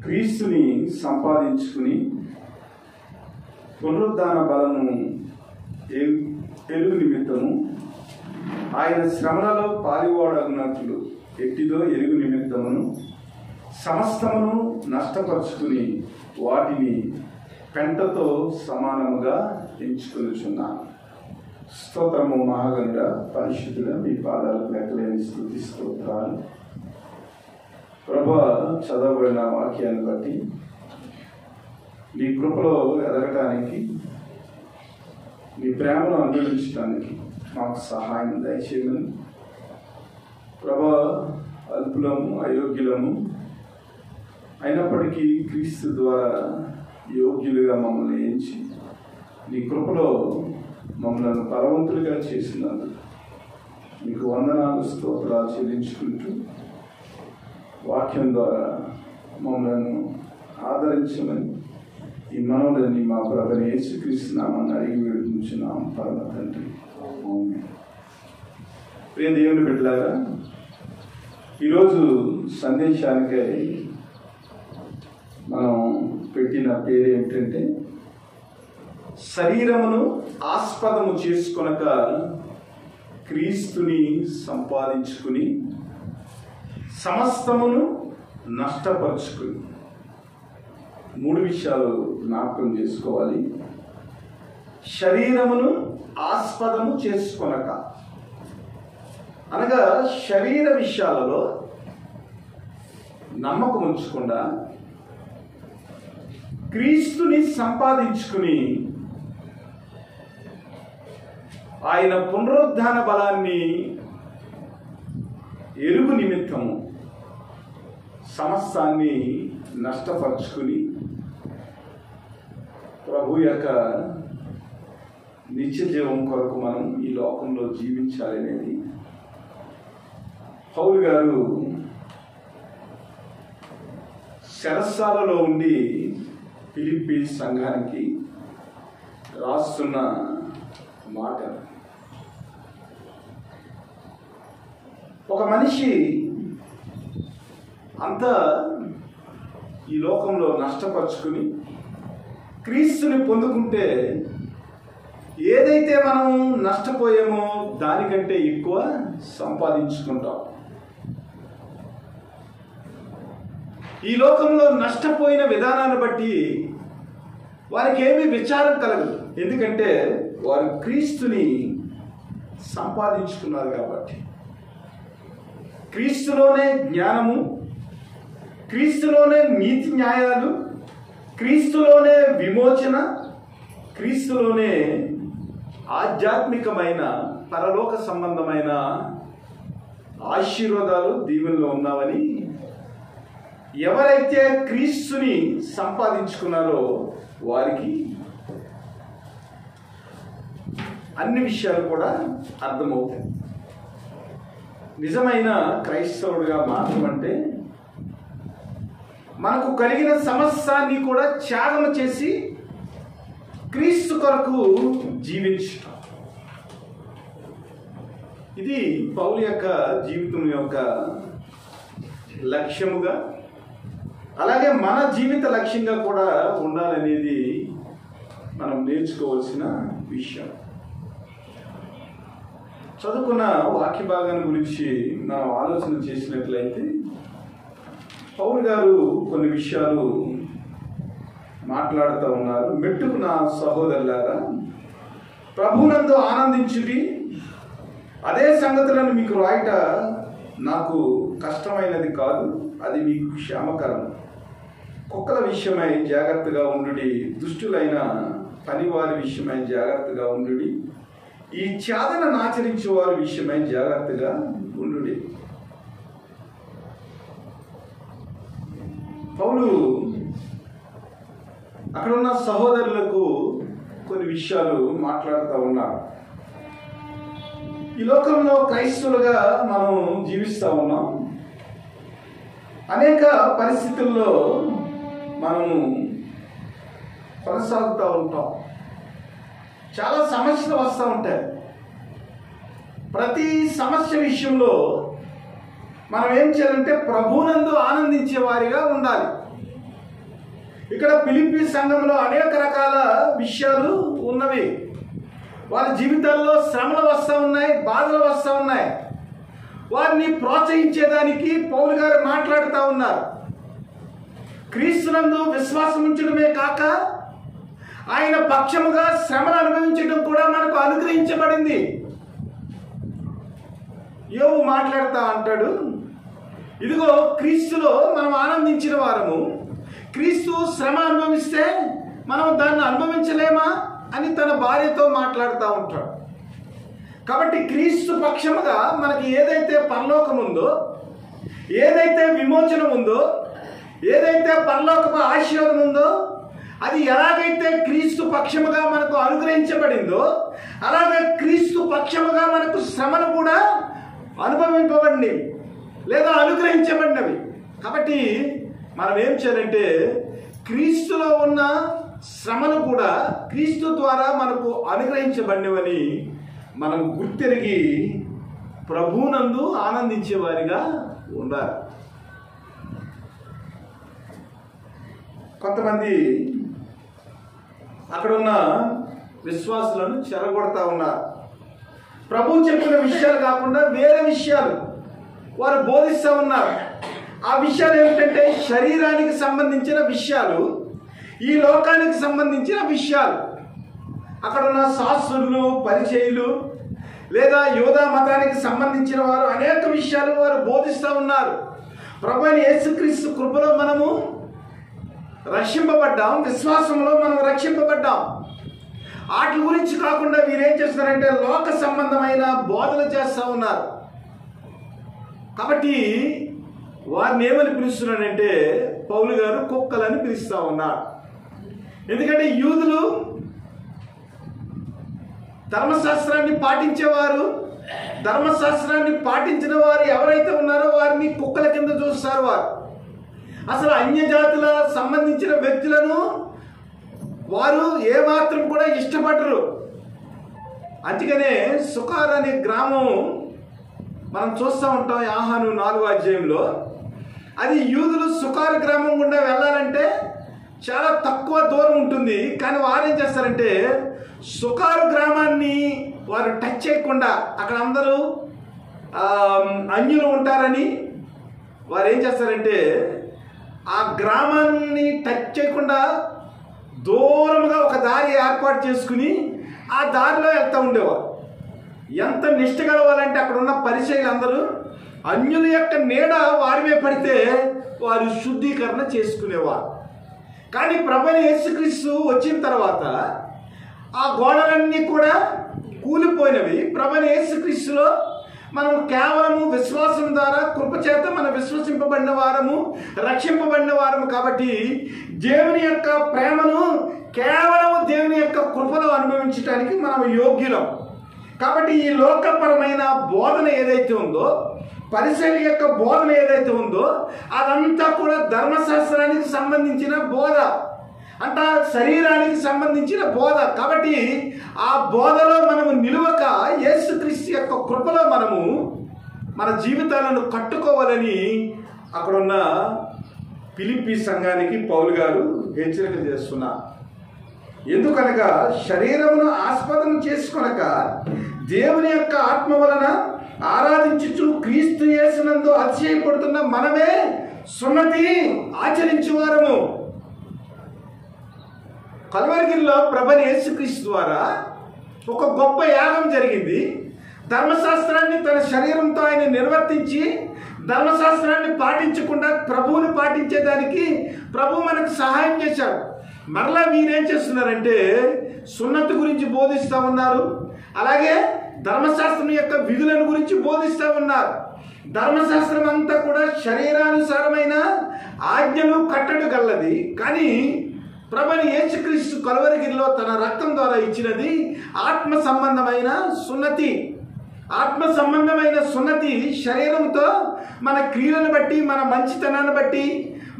క్రీస్తుని సంపాదించుకుని పునరుద్ధాన బలము ఎరుగు నిమిత్తము ఆయన శ్రమలలో పాలివాడగినట్లు ఎట్టిదో ఎరుగు నిమిత్తమును సమస్తమును నష్టపరుచుకుని వాటిని పెంటతో సమానముగా ఎంచుకొనుచున్నాను. స్తోత్రము మహాగణుడ, పరిశుద్ధుడ, మీ పాదాలకు లెక్కలేని స్తుతి స్తోత్రాలు. ప్రభువా, చదవబడిన వాక్యాన్ని బట్టి నీ కృపలో ఎదగటానికి, నీ ప్రేమను అనుభవించడానికి మాకు సహాయం దయచేయమని. ప్రభువా, అల్పులము, అయోగ్యులము అయినప్పటికీ క్రీస్తు ద్వారా యోగ్యులుగా మమ్మల్ని ఎంచి నీ కృపలో మమ్మల్ని బలవంతులుగా చేసినందుకు మీకు వందనాలు, స్తోత్రాలు చెల్లించుకుంటూ వాక్యం ద్వారా మమ్మల్ని ఆదరించమని ఈ మనవులని మా ప్రభువైన యేసుక్రీస్తు నామమున అడిగి వేడుకుంటున్నాం పరమ తండ్రి. ప్రియ దేవుని బిడ్డలారా, ఈరోజు సందేశానికై మనం పెట్టిన పేరు ఏమిటంటే, శరీరమును ఆస్పదము చేసుకొనక క్రీస్తుని సంపాదించుకుని సమస్తమును నష్టపరుచుకుని. 3 విషయాలు జ్ఞాపకం చేసుకోవాలి. శరీరమును ఆస్పదము చేసుకొనక అనగా శరీర విషయాలలో నమ్మకం ఉంచకుండా క్రీస్తుని సంపాదించుకుని ఆయన పునరుద్ధాన బలాన్ని ఎరుగు నిమిత్తము సమస్తాన్ని నష్టపరుచుకుని ప్రభు యొక్క నిత్య జీవం కొరకు మనం ఈ లోకంలో జీవించాలనేది పౌలు గారు చెరసాలలో ఉండి ఫిలిప్పీ సంఘానికి రాస్తున్న మాట. ఒక మనిషి అంతా ఈ లోకంలో నష్టపరుచుకుని క్రీస్తుని పొందుకుంటే ఏదైతే మనం నష్టపోయామో దానికంటే ఎక్కువ సంపాదించుకుంటాం. ఈ లోకంలో నష్టపోయిన విధానాన్ని బట్టి వారికి ఏమీ విచారం కలగదు. ఎందుకంటే వారు క్రీస్తుని సంపాదించుకున్నారు కాబట్టి. క్రీస్తులోనే జ్ఞానము, క్రీస్తులోనే నీతి న్యాయాలు, క్రీస్తులోనే విమోచన, క్రీస్తులోనే ఆధ్యాత్మికమైన పరలోక సంబంధమైన ఆశీర్వాదాలు దీవెనలో ఉన్నావని ఎవరైతే క్రీస్తుని సంపాదించుకున్నారో వారికి అన్ని విషయాలు కూడా అర్థమవుతాయి. నిజమైన క్రైస్తవుడిగా మాత్రమంటే మనకు కలిగిన సమస్తాన్ని కూడా త్యాగం చేసి క్రీస్తు కొరకు జీవించటం. ఇది పౌలు యొక్క జీవితం యొక్క లక్ష్యముగా, అలాగే మన జీవిత లక్ష్యంగా కూడా ఉండాలనేది మనం నేర్చుకోవాల్సిన విషయం. చదువుకున్న వాక్య భాగాన్ని గురించి మనం ఆలోచన చేసినట్లయితే పౌలు గారు కొన్ని విషయాలు మాట్లాడుతూ ఉన్నారు. మెట్టుకు నా సహోదరులారా, ప్రభునందు ఆనందించుడి. అదే సంగతులను మీకు రాయట నాకు కష్టమైనది కాదు, అది మీకు క్షేమకరం. కుక్కల విషయమై జాగ్రత్తగా ఉండుడి, దుష్టులైన పనివారి విషయమై జాగ్రత్తగా ఉండుడి, ఈ ఛాదనను ఆచరించే వారి విషయమై జాగ్రత్తగా ఉండుడి. పౌలు అక్కడున్న సహోదరులకు కొన్ని విషయాలు మాట్లాడుతూ ఉన్నారు. ఈ లోకంలో క్రైస్తవులుగా మనం జీవిస్తూ ఉన్నాం. అనేక పరిస్థితుల్లో మనము కొనసాగుతూ ఉంటాం. చాలా సమస్యలు వస్తూ ఉంటాయి. ప్రతి సమస్య విషయంలో మనం ఏం చేయాలంటే ప్రభువునందు ఆనందించే వారిగా ఉండాలి. ఇక్కడ ఫిలిప్పీ సంఘంలో అనేక రకాల విషయాలు ఉన్నవి. వాళ్ళ జీవితాల్లో శ్రమలు వస్తూ ఉన్నాయి, బాధలు వస్తూ ఉన్నాయి. వారిని ప్రోత్సహించేదానికి పౌలు గారు మాట్లాడుతూ ఉన్నారు. క్రీస్తునందు విశ్వాసం ఉంచడమే కాక ఆయన పక్షముగా శ్రమను అనుభవించడం కూడా మనకు అనుగ్రహించబడింది. యోబు మాట్లాడుతూ అంటాడు, ఇదిగో క్రీస్తులో మనం ఆనందించిన వారము, క్రీస్తు శ్రమ అనుభవిస్తే మనం దాన్ని అనుభవించలేమా అని తన భార్యతో మాట్లాడుతూ ఉంటాడు. కాబట్టి క్రీస్తు పక్షముగా మనకి ఏదైతే పరలోకం ఉందో, ఏదైతే విమోచనం ఉందో, ఏదైతే పరలోకపు ఆశీర్వాదం ఉందో, అది ఎలాగైతే క్రీస్తు పక్షముగా మనకు అనుగ్రహించబడిందో అలాగే క్రీస్తు పక్షముగా మనకు శ్రమను కూడా అనుభవింపబడినవి లేదా అనుగ్రహించబడినవి. కాబట్టి మనం ఏం చేయాలంటే క్రీస్తులో ఉన్న శ్రమను కూడా క్రీస్తు ద్వారా మనకు అనుగ్రహించబడినవని మనం గుర్తెరిగి ప్రభువునందు ఆనందించేవారిగా ఉండాలి. కొంతమంది అక్కడున్న విశ్వాసులను చెరగొడతా ఉన్నారు. ప్రభువు చెప్పిన విషయాలు కాకుండా వేరే విషయాలు వారు బోధిస్తూ ఉన్నారు. ఆ విషయాలు ఏమిటంటే శరీరానికి సంబంధించిన విషయాలు, ఈ లోకానికి సంబంధించిన విషయాలు. అక్కడున్న శాస్త్రులు, పరిచయులు లేదా యోధా మతానికి సంబంధించిన వారు అనేక విషయాలు వారు బోధిస్తూ ఉన్నారు. ప్రభువైన యేసుక్రీస్తు కృపలో మనము రక్షింపబడ్డాం, విశ్వాసంలో మనం రక్షింపబడ్డాం. వాటి గురించి కాకుండా వీరేం చేస్తున్నారంటే లోక సంబంధమైన బోధలు చేస్తూ ఉన్నారు. కాబట్టి వారిని ఏమని పిలుస్తున్నారంటే పౌలు గారు కుక్కలని పిలుస్తూ ఉన్నారు. ఎందుకంటే యూదులు ధర్మశాస్త్రాన్ని పాటించేవారు, ధర్మశాస్త్రాన్ని పాటించిన వారు ఎవరైతే ఉన్నారో వారిని కుక్కల కింద చూస్తారు. వారు అసలు అన్యజాతుల సంబంధించిన వ్యక్తులను వారు ఏమాత్రం కూడా ఇష్టపడరు. అందుకనే సుకార్ అనే గ్రామం మనం చూస్తూ ఉంటాం యోహాను 4వ అధ్యాయంలో. అది యూదులు సుకార్ గ్రామం గుండా వెళ్ళాలంటే చాలా తక్కువ దూరం ఉంటుంది. కానీ వారు ఏం చేస్తారంటే సుకారు గ్రామాన్ని వారు టచ్ చేయకుండా, అక్కడ అందరూ అన్యులు ఉంటారని వారు ఏం చేస్తారంటే ఆ గ్రామాన్ని టచ్ చేయకుండా దూరంగా ఒక దారి ఏర్పాటు చేసుకుని ఆ దారిలో వెళ్తూ ఉండేవారు. ఎంత నిష్ట కలవాలంటే అక్కడ ఉన్న పరిచయులు అందరూ అన్యుల యొక్క నీడ వారిమే పడితే వారు శుద్ధీకరణ చేసుకునేవారు. కానీ ప్రభువైన యేసుక్రీస్తు వచ్చిన తర్వాత ఆ గోడలన్నీ కూడా కూలిపోయినవి. ప్రభువైన యేసుక్రీస్తులో మనం కేవలము విశ్వాసం ద్వారా కృపచేత మనం విశ్వసింపబడిన వారము, రక్షింపబడిన వారము. కాబట్టి దేవుని యొక్క ప్రేమను కేవలం దేవుని యొక్క కృపలో అనుభవించడానికి మనం యోగ్యులం. కాబట్టి ఈ లోకపరమైన బోధన ఏదైతే ఉందో, పరిసర యొక్క బోధన ఏదైతే ఉందో అదంతా కూడా ధర్మశాస్త్రానికి సంబంధించిన బోధ, అంట శరీరానికి సంబంధించిన బోధ. కాబట్టి ఆ బోధలో మనము నిలువక యేసుక్రీస్తు యొక్క కృపలో మనము మన జీవితాలను కట్టుకోవాలని అక్కడున్న ఫిలిప్పీ సంఘానికి పౌలు గారు హెచ్చరిక చేస్తున్నారు. ఎందుకనగా శరీరమును ఆస్పదం చేసుకొనక దేవుని యొక్క ఆత్మ వలన ఆరాధించుచు క్రీస్తు యేసునందు అతిశయపడుతున్న మనమే సున్నతి ఆచరించువారము. కల్వరిగిరిలో ప్రభువైన యేసుక్రీస్తు ద్వారా ఒక గొప్ప యాగం జరిగింది. ధర్మశాస్త్రాన్ని తన శరీరంతో ఆయన నిర్వర్తించి ధర్మశాస్త్రాన్ని పాటించకుండా ప్రభువుని పాటించేదానికి ప్రభు మనకు సహాయం చేశాడు. మరలా వీరేం చేస్తున్నారంటే సున్నతి గురించి బోధిస్తూ ఉన్నారు, అలాగే ధర్మశాస్త్రం యొక్క విధులను గురించి బోధిస్తూ ఉన్నారు. ధర్మశాస్త్రం అంతా కూడా శరీరానుసారమైన ఆజ్ఞలు కట్టడు గల్లది. కానీ ప్రభువైన యేసుక్రీస్తు కల్వరిగిరిలో తన రక్తం ద్వారా ఇచ్చినది ఆత్మ సంబంధమైన సున్నతి. ఆత్మ సంబంధమైన సున్నతి శరీరంతో మన క్రియలను బట్టి, మన మంచితనాన్ని బట్టి,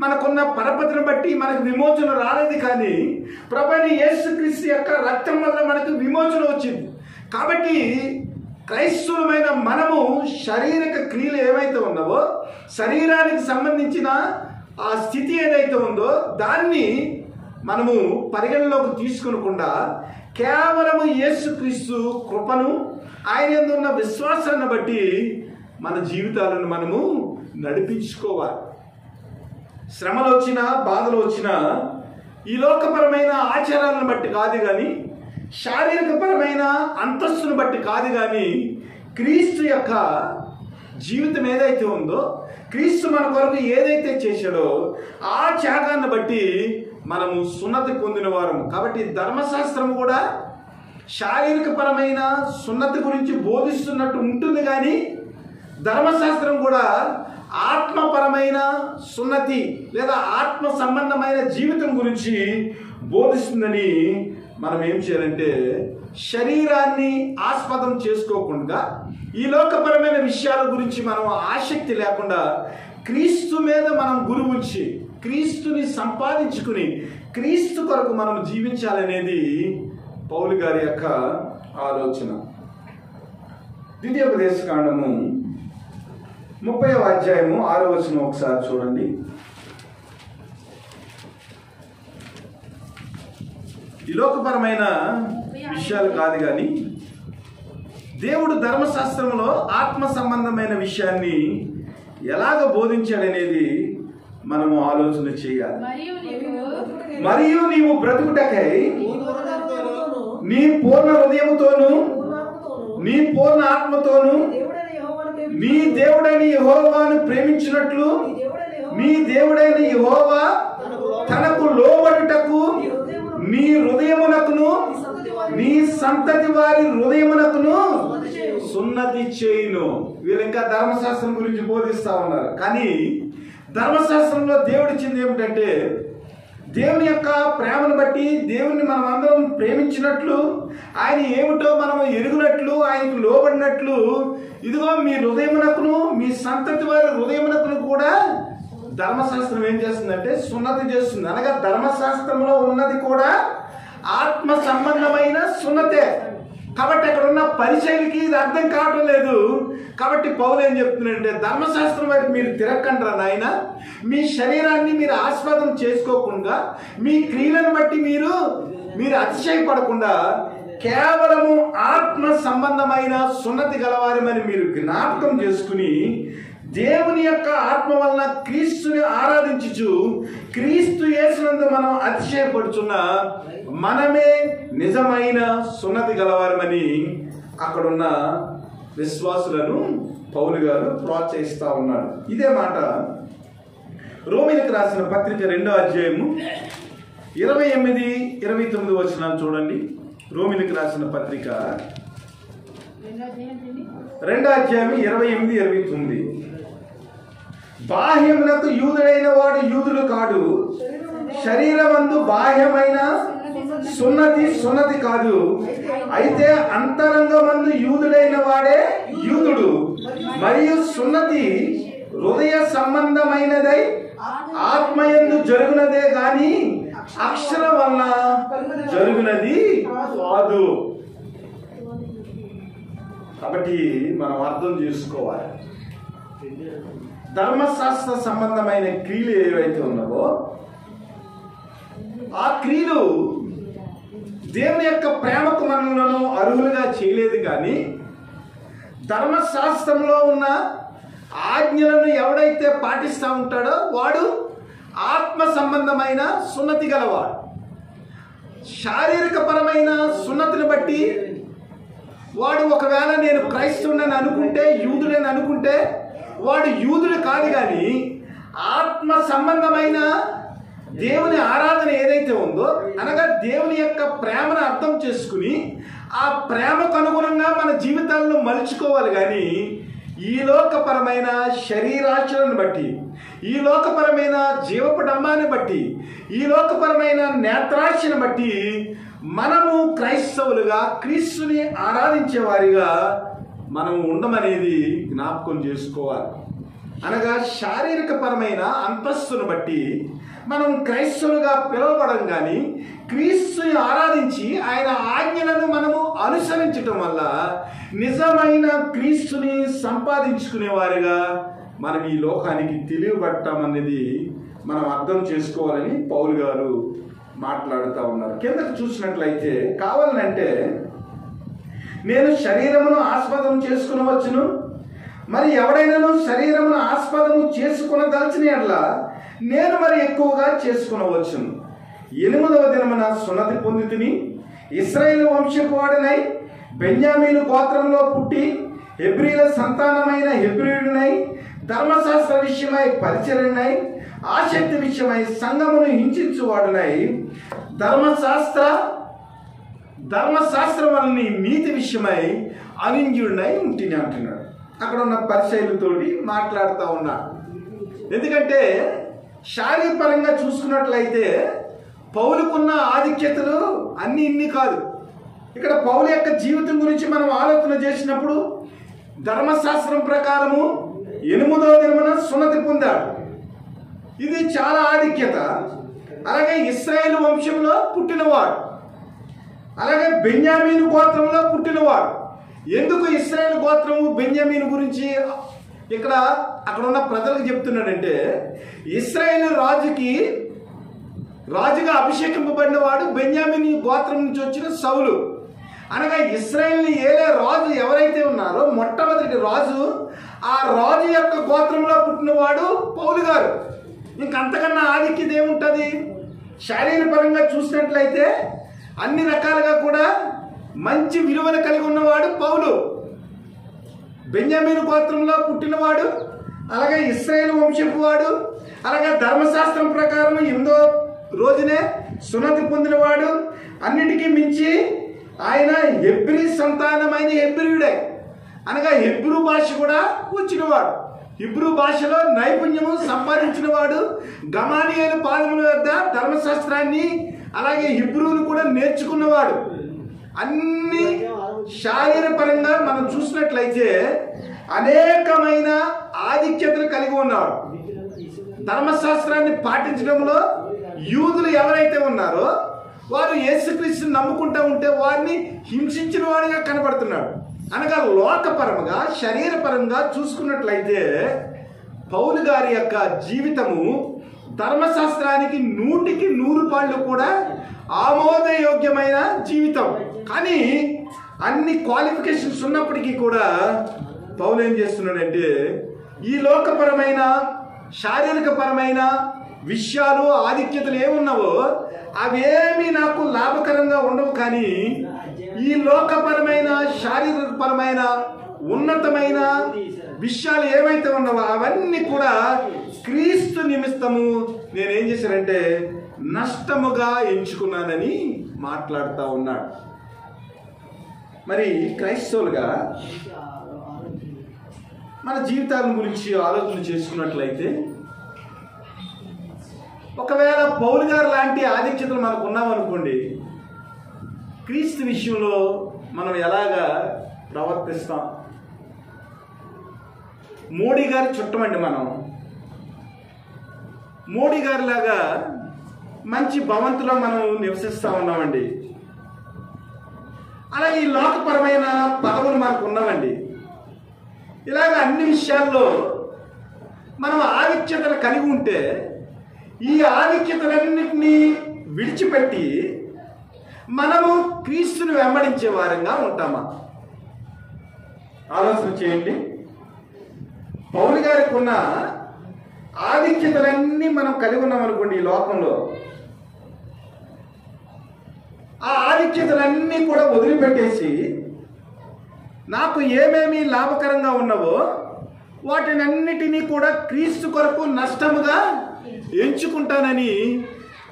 మనకున్న పరపతిని బట్టి మనకు విమోచన రాలేదు. కానీ ప్రభువైన యేసుక్రీస్తు యొక్క రక్తం వల్ల మనకు విమోచన వచ్చింది. కాబట్టి క్రైస్తవులమైన మనము శారీరక క్రియలు ఏవైతే ఉన్నావో, శరీరానికి సంబంధించిన ఆ స్థితి ఏదైతే ఉందో దాన్ని మనము పరిగణలోకి తీసుకునకుండా కేవలము యేసుక్రీస్తు కృపను, ఆయన యందు ఉన్న విశ్వాసాన్ని బట్టి మన జీవితాలను మనము నడిపించుకోవాలి. శ్రమలు వచ్చినా, బాధలు వచ్చినా ఈ లోకపరమైన ఆచారాలను బట్టి కాదు కానీ, శారీరకపరమైన అంతస్తును బట్టి కాదు కానీ, క్రీస్తు యొక్క జీవితం ఏదైతే ఉందో, క్రీస్తు మన కొరకు ఏదైతే చేశాడో ఆ త్యాగాన్ని బట్టి మనము సున్నతి పొందిన వారము. కాబట్టి ధర్మశాస్త్రం కూడా శారీరకపరమైన సున్నతి గురించి బోధిస్తున్నట్టు ఉంటుంది కానీ, ధర్మశాస్త్రం కూడా ఆత్మపరమైన సున్నతి లేదా ఆత్మ సంబంధమైన జీవితం గురించి బోధిస్తుందని మనం ఏం చేయాలంటే, శరీరాన్ని ఆస్పదం చేసుకోకుండా, ఈ లోకపరమైన విషయాల గురించి మనం ఆసక్తి లేకుండా క్రీస్తు మీద మనం గురి ఉంచి క్రీస్తుని సంపాదించుకుని క్రీస్తు కొరకు మనం జీవించాలనేది పౌలు గారి యొక్క ఆలోచన. ద్వితీయోపదేశకాండము 30వ అధ్యాయము 6వ వచనం ఒకసారి చూడండి. ఈ లోకపరమైన విషయాలు కాదు కానీ దేవుడు ధర్మశాస్త్రంలో ఆత్మ సంబంధమైన విషయాన్ని ఎలాగ బోధించాడనేది మనము ఆలోచన చేయాలి. మరియు నీవు బ్రతుకుటకై నీ పూర్ణ హృదయముతోను నీ పూర్ణ ఆత్మతోను నీ దేవుడైన యెహోవాను ప్రేమించినట్లు నీ దేవుడైన యెహోవా తనకు లోబడుటకు నీ హృదయమునకును నీ సంతతి వారి హృదయమునకును సున్నతి చేయును. వీళ్ళు ఇంకా ధర్మశాస్త్రం గురించి బోధిస్తా ఉన్నారు. కానీ ధర్మశాస్త్రంలో దేవుడు ఇచ్చింది ఏమిటంటే, దేవుని యొక్క ప్రేమను బట్టి దేవుని మనం అందరం ప్రేమించినట్లు, ఆయన ఏమిటో మనం ఎరుగునట్లు, ఆయనకు లోబడినట్లు, ఇదిగో మీ హృదయమునకును మీ సంతతి వారి హృదయమునకును కూడా ధర్మశాస్త్రం ఏం చేస్తుందంటే సున్నతి చేస్తుంది. అనగా ధర్మశాస్త్రంలో ఉన్నది కూడా ఆత్మ సంబంధమైన సున్నతే. కాబట్టి అక్కడ ఉన్న పరిచయలకి ఇది అర్థం కావడం లేదు. కాబట్టి పౌలు ఏం చెప్తున్నాడంటే, ధర్మశాస్త్రం వైపు మీరు తిరగకండ్రా నాయన, మీ శరీరాన్ని మీరు ఆస్వాదం చేసుకోకుండా, మీ క్రియలను బట్టి మీరు అతిశయపడకుండా కేవలము ఆత్మ సంబంధమైన సున్నతి గలవారమని మీరు జ్ఞాపకం చేసుకుని దేవుని యొక్క ఆత్మ వలన క్రీస్తుని ఆరాధించుచు క్రీస్తు యేసునందు మనం అతిశయపడుచున్న మనమే నిజమైన సున్నతి గలవారమని అక్కడున్న విశ్వాసులను పౌలు గారు ప్రోత్సహిస్తా ఉన్నాడు. ఇదే మాట రోమీయులకు రాసిన పత్రిక 2వ అధ్యాయము 28-29 వచనాలు చూడండి. రోమీయులకు రాసిన పత్రిక 2వ అధ్యాయం 28-29. బాహ్యమునకు యూదుడైన వాడు యూదుడు కాడు, శరీరమందు బాహ్యమైన సున్నతి కాదు, అయితే అంతరంగమందు యూదుడైన వాడే యూదుడు. మరియు సున్నతి హృదయ సంబంధమైనదై ఆత్మయందు జరుగునదే గాని అక్షరం వలన జరుగునది కాదు. కాబట్టి మనం అర్థం చేసుకోవాలి, ధర్మశాస్త్ర సంబంధమైన క్రియలు ఏవైతే ఉన్నావో ఆ క్రియలు దేవుని యొక్క ప్రేమకు మనలను అర్హులుగా చేయలేదు. కానీ ధర్మశాస్త్రంలో ఉన్న ఆజ్ఞలను ఎవడైతే పాటిస్తూ ఉంటాడో వాడు ఆత్మ సంబంధమైన సున్నతి గలవాడు. శారీరక పరమైన సున్నతిని బట్టి వాడు ఒకవేళ నేను క్రైస్తవుడని అనుకుంటే, యూదుడని అనుకుంటే వాడు యూదుడు కాదు. కానీ ఆత్మ సంబంధమైన దేవుని ఆరాధన ఏదైతే ఉందో, అనగా దేవుని యొక్క ప్రేమను అర్థం చేసుకుని ఆ ప్రేమకు అనుగుణంగా మన జీవితాలను మలుచుకోవాలి. కానీ ఈ లోకపరమైన శరీరాచరణను బట్టి, ఈ లోకపరమైన జీవపడమ్మాన్ని బట్టి, ఈ లోకపరమైన నేత్రాశను బట్టి మనము క్రైస్తవులుగా క్రీస్తుని ఆరాధించే వారిగా మనం ఉండమనేది జ్ఞాపకం చేసుకోవాలి. అనగా శారీరక పరమైన అంతస్తును బట్టి మనం క్రైస్తవులుగా పిలువబడం, కానీ క్రీస్తుని ఆరాధించి ఆయన ఆజ్ఞలను మనము అనుసరించటం వల్ల నిజమైన క్రీస్తుని సంపాదించుకునే వారిగా మనం ఈ లోకానికి తెలియబట్టామనేది మనం అర్థం చేసుకోవాలని పౌలు గారు మాట్లాడుతూ ఉన్నారు. కిందకు చూసినట్లయితే కావాలంటే నేను శరీరమును ఆస్పదం చేసుకునవచ్చును, మరి ఎవడైనాను శరీరమును ఆస్పదము చేసుకునదలచిన యెడల నేను మరి ఎక్కువగా చేసుకునవచ్చును. 8వ దినమున సున్నతి పొందితిని, ఇశ్రాయేలు వంశపు వాడనై బెన్యామీను గోత్రంలో పుట్టి హెబ్రీల సంతానమైన హెబ్రీయుడినై ధర్మశాస్త్ర విషయమై పరిచర్యనై ఆసక్తి విషయమై సంఘమును హింసించువాడునై ధర్మశాస్త్రం వలని నీతి విషయమై అనింద్యుడినై ఉంటిని అంటున్నాడు. అక్కడ ఉన్న పరిచయులతోటి మాట్లాడుతూ ఉన్నాడు. ఎందుకంటే శారీరపరంగా చూసుకున్నట్లయితే పౌలుకున్న ఆధిక్యతలు అన్ని ఇన్ని కాదు. ఇక్కడ పౌలు యొక్క జీవితం గురించి మనం ఆలోచన చేసినప్పుడు ధర్మశాస్త్రం ప్రకారము 8వ దినమున సున్నతి పొందాడు. ఇది చాలా ఆధిక్యత. అలాగే ఇశ్రాయేలు వంశంలో పుట్టినవాడు, అలాగే బెన్యామీను గోత్రంలో పుట్టినవాడు. ఎందుకు ఇశ్రాయేలు గోత్రము బెన్యామీను గురించి అక్కడ ఉన్న ప్రజలకు చెప్తున్నాడంటే, ఇశ్రాయేలు రాజుగా అభిషేకింపబడిన వాడు బెన్యామీను గోత్రం నుంచి వచ్చిన సౌలు. అనగా ఇశ్రాయేల్ని ఏలే రాజు ఎవరైతే ఉన్నారో మొట్టమొదటి రాజు, ఆ రాజు యొక్క గోత్రంలో పుట్టినవాడు పౌలు గారు. ఇంకంతకన్నా ఆధిక్యత ఏముంటుంది? శారీరపరంగా చూసినట్లయితే అన్ని రకాలుగా కూడా మంచి విలువను కలిగి ఉన్నవాడు పౌలు. బెన్యామీను గోత్రంలో పుట్టినవాడు, అలాగే ఇశ్రాయేలు వంశపు వాడు, అలాగే ధర్మశాస్త్రం ప్రకారం 8వ రోజునే సున్నతి పొందినవాడు. అన్నిటికీ మించి ఆయన హెబ్రీ సంతానమైన హెబ్రీయుడే, అనగా హెబ్రూ భాష కూడా వచ్చినవాడు. హిబ్రూ భాషలో నైపుణ్యము సంపాదించినవాడు. గమాలియేలు పాదముల వద్ద ధర్మశాస్త్రాన్ని అలాగే హిబ్రూను కూడా నేర్చుకున్నవాడు. అన్ని శారీరపరంగా మనం చూసినట్లయితే అనేకమైన ఆధిక్యతలు కలిగి ఉన్నాడు. ధర్మశాస్త్రాన్ని పాటించడంలో యూదులు ఎవరైతే ఉన్నారో వారు యేసుక్రీస్తుని నమ్ముకుంటూ ఉంటే వారిని హింసించిన వాడిగా కనబడుతున్నాడు. అనగా లోకపరంగా శరీరపరంగా చూసుకున్నట్లయితే పౌలు గారి యొక్క జీవితము ధర్మశాస్త్రానికి 100కి 100 పాళ్ళు కూడా ఆమోదయోగ్యమైన జీవితం. కానీ అన్ని క్వాలిఫికేషన్స్ ఉన్నప్పటికీ కూడా పౌలు ఏం చేస్తున్నాడంటే ఈ లోకపరమైన శారీరకపరమైన విషయాలు ఆధిక్యతలు ఏమున్నావో అవేమీ నాకు లాభకరంగా ఉండవు, కానీ ఈ లోకపరమైన శారీరకపరమైన ఉన్నతమైన విషయాలు ఏమైతే ఉన్నావో అవన్నీ కూడా క్రీస్తు నిమిత్తము నేనేం చేశానంటే నష్టముగా ఎంచుకున్నానని మాట్లాడుతూ ఉన్నాడు. మరి క్రైస్తవులుగా మన జీవితాల గురించి ఆలోచన చేసుకున్నట్లయితే ఒకవేళ పౌలు గారు లాంటి ఆధిక్యతలు మనకు ఉన్నామనుకోండి, క్రీస్తు విషయంలో మనం ఎలాగా ప్రవర్తిస్తాం? మోడీ గారి చుట్టమండి మనం. మోడీ గారి లాగా మంచి భవంతిలో మనం నివసిస్తూ ఉన్నామండి. అలాగే ఈ లోకపరమైన పదవులు మనకు ఉన్నామండి. ఇలాగ అన్ని విషయాల్లో మనం ఆధిక్యతలు కలిగి ఉంటే ఈ ఆధిక్యతలన్నింటినీ విడిచిపెట్టి మనము క్రీస్తుని వెంబడించే వారంగా ఉంటామా? ఆలోచన చేయండి. పౌలు గారికి ఉన్న ఆధిక్యతలన్నీ మనం కలిగి ఉన్నాం అనుకోండి ఈ లోకంలో, ఆ ఆధిక్యతలన్నీ కూడా వదిలిపెట్టేసి నాకు ఏమేమి లాభకరంగా ఉన్నవో వాటినన్నిటినీ కూడా క్రీస్తు కొరకు నష్టముగా ఎంచుకుంటానని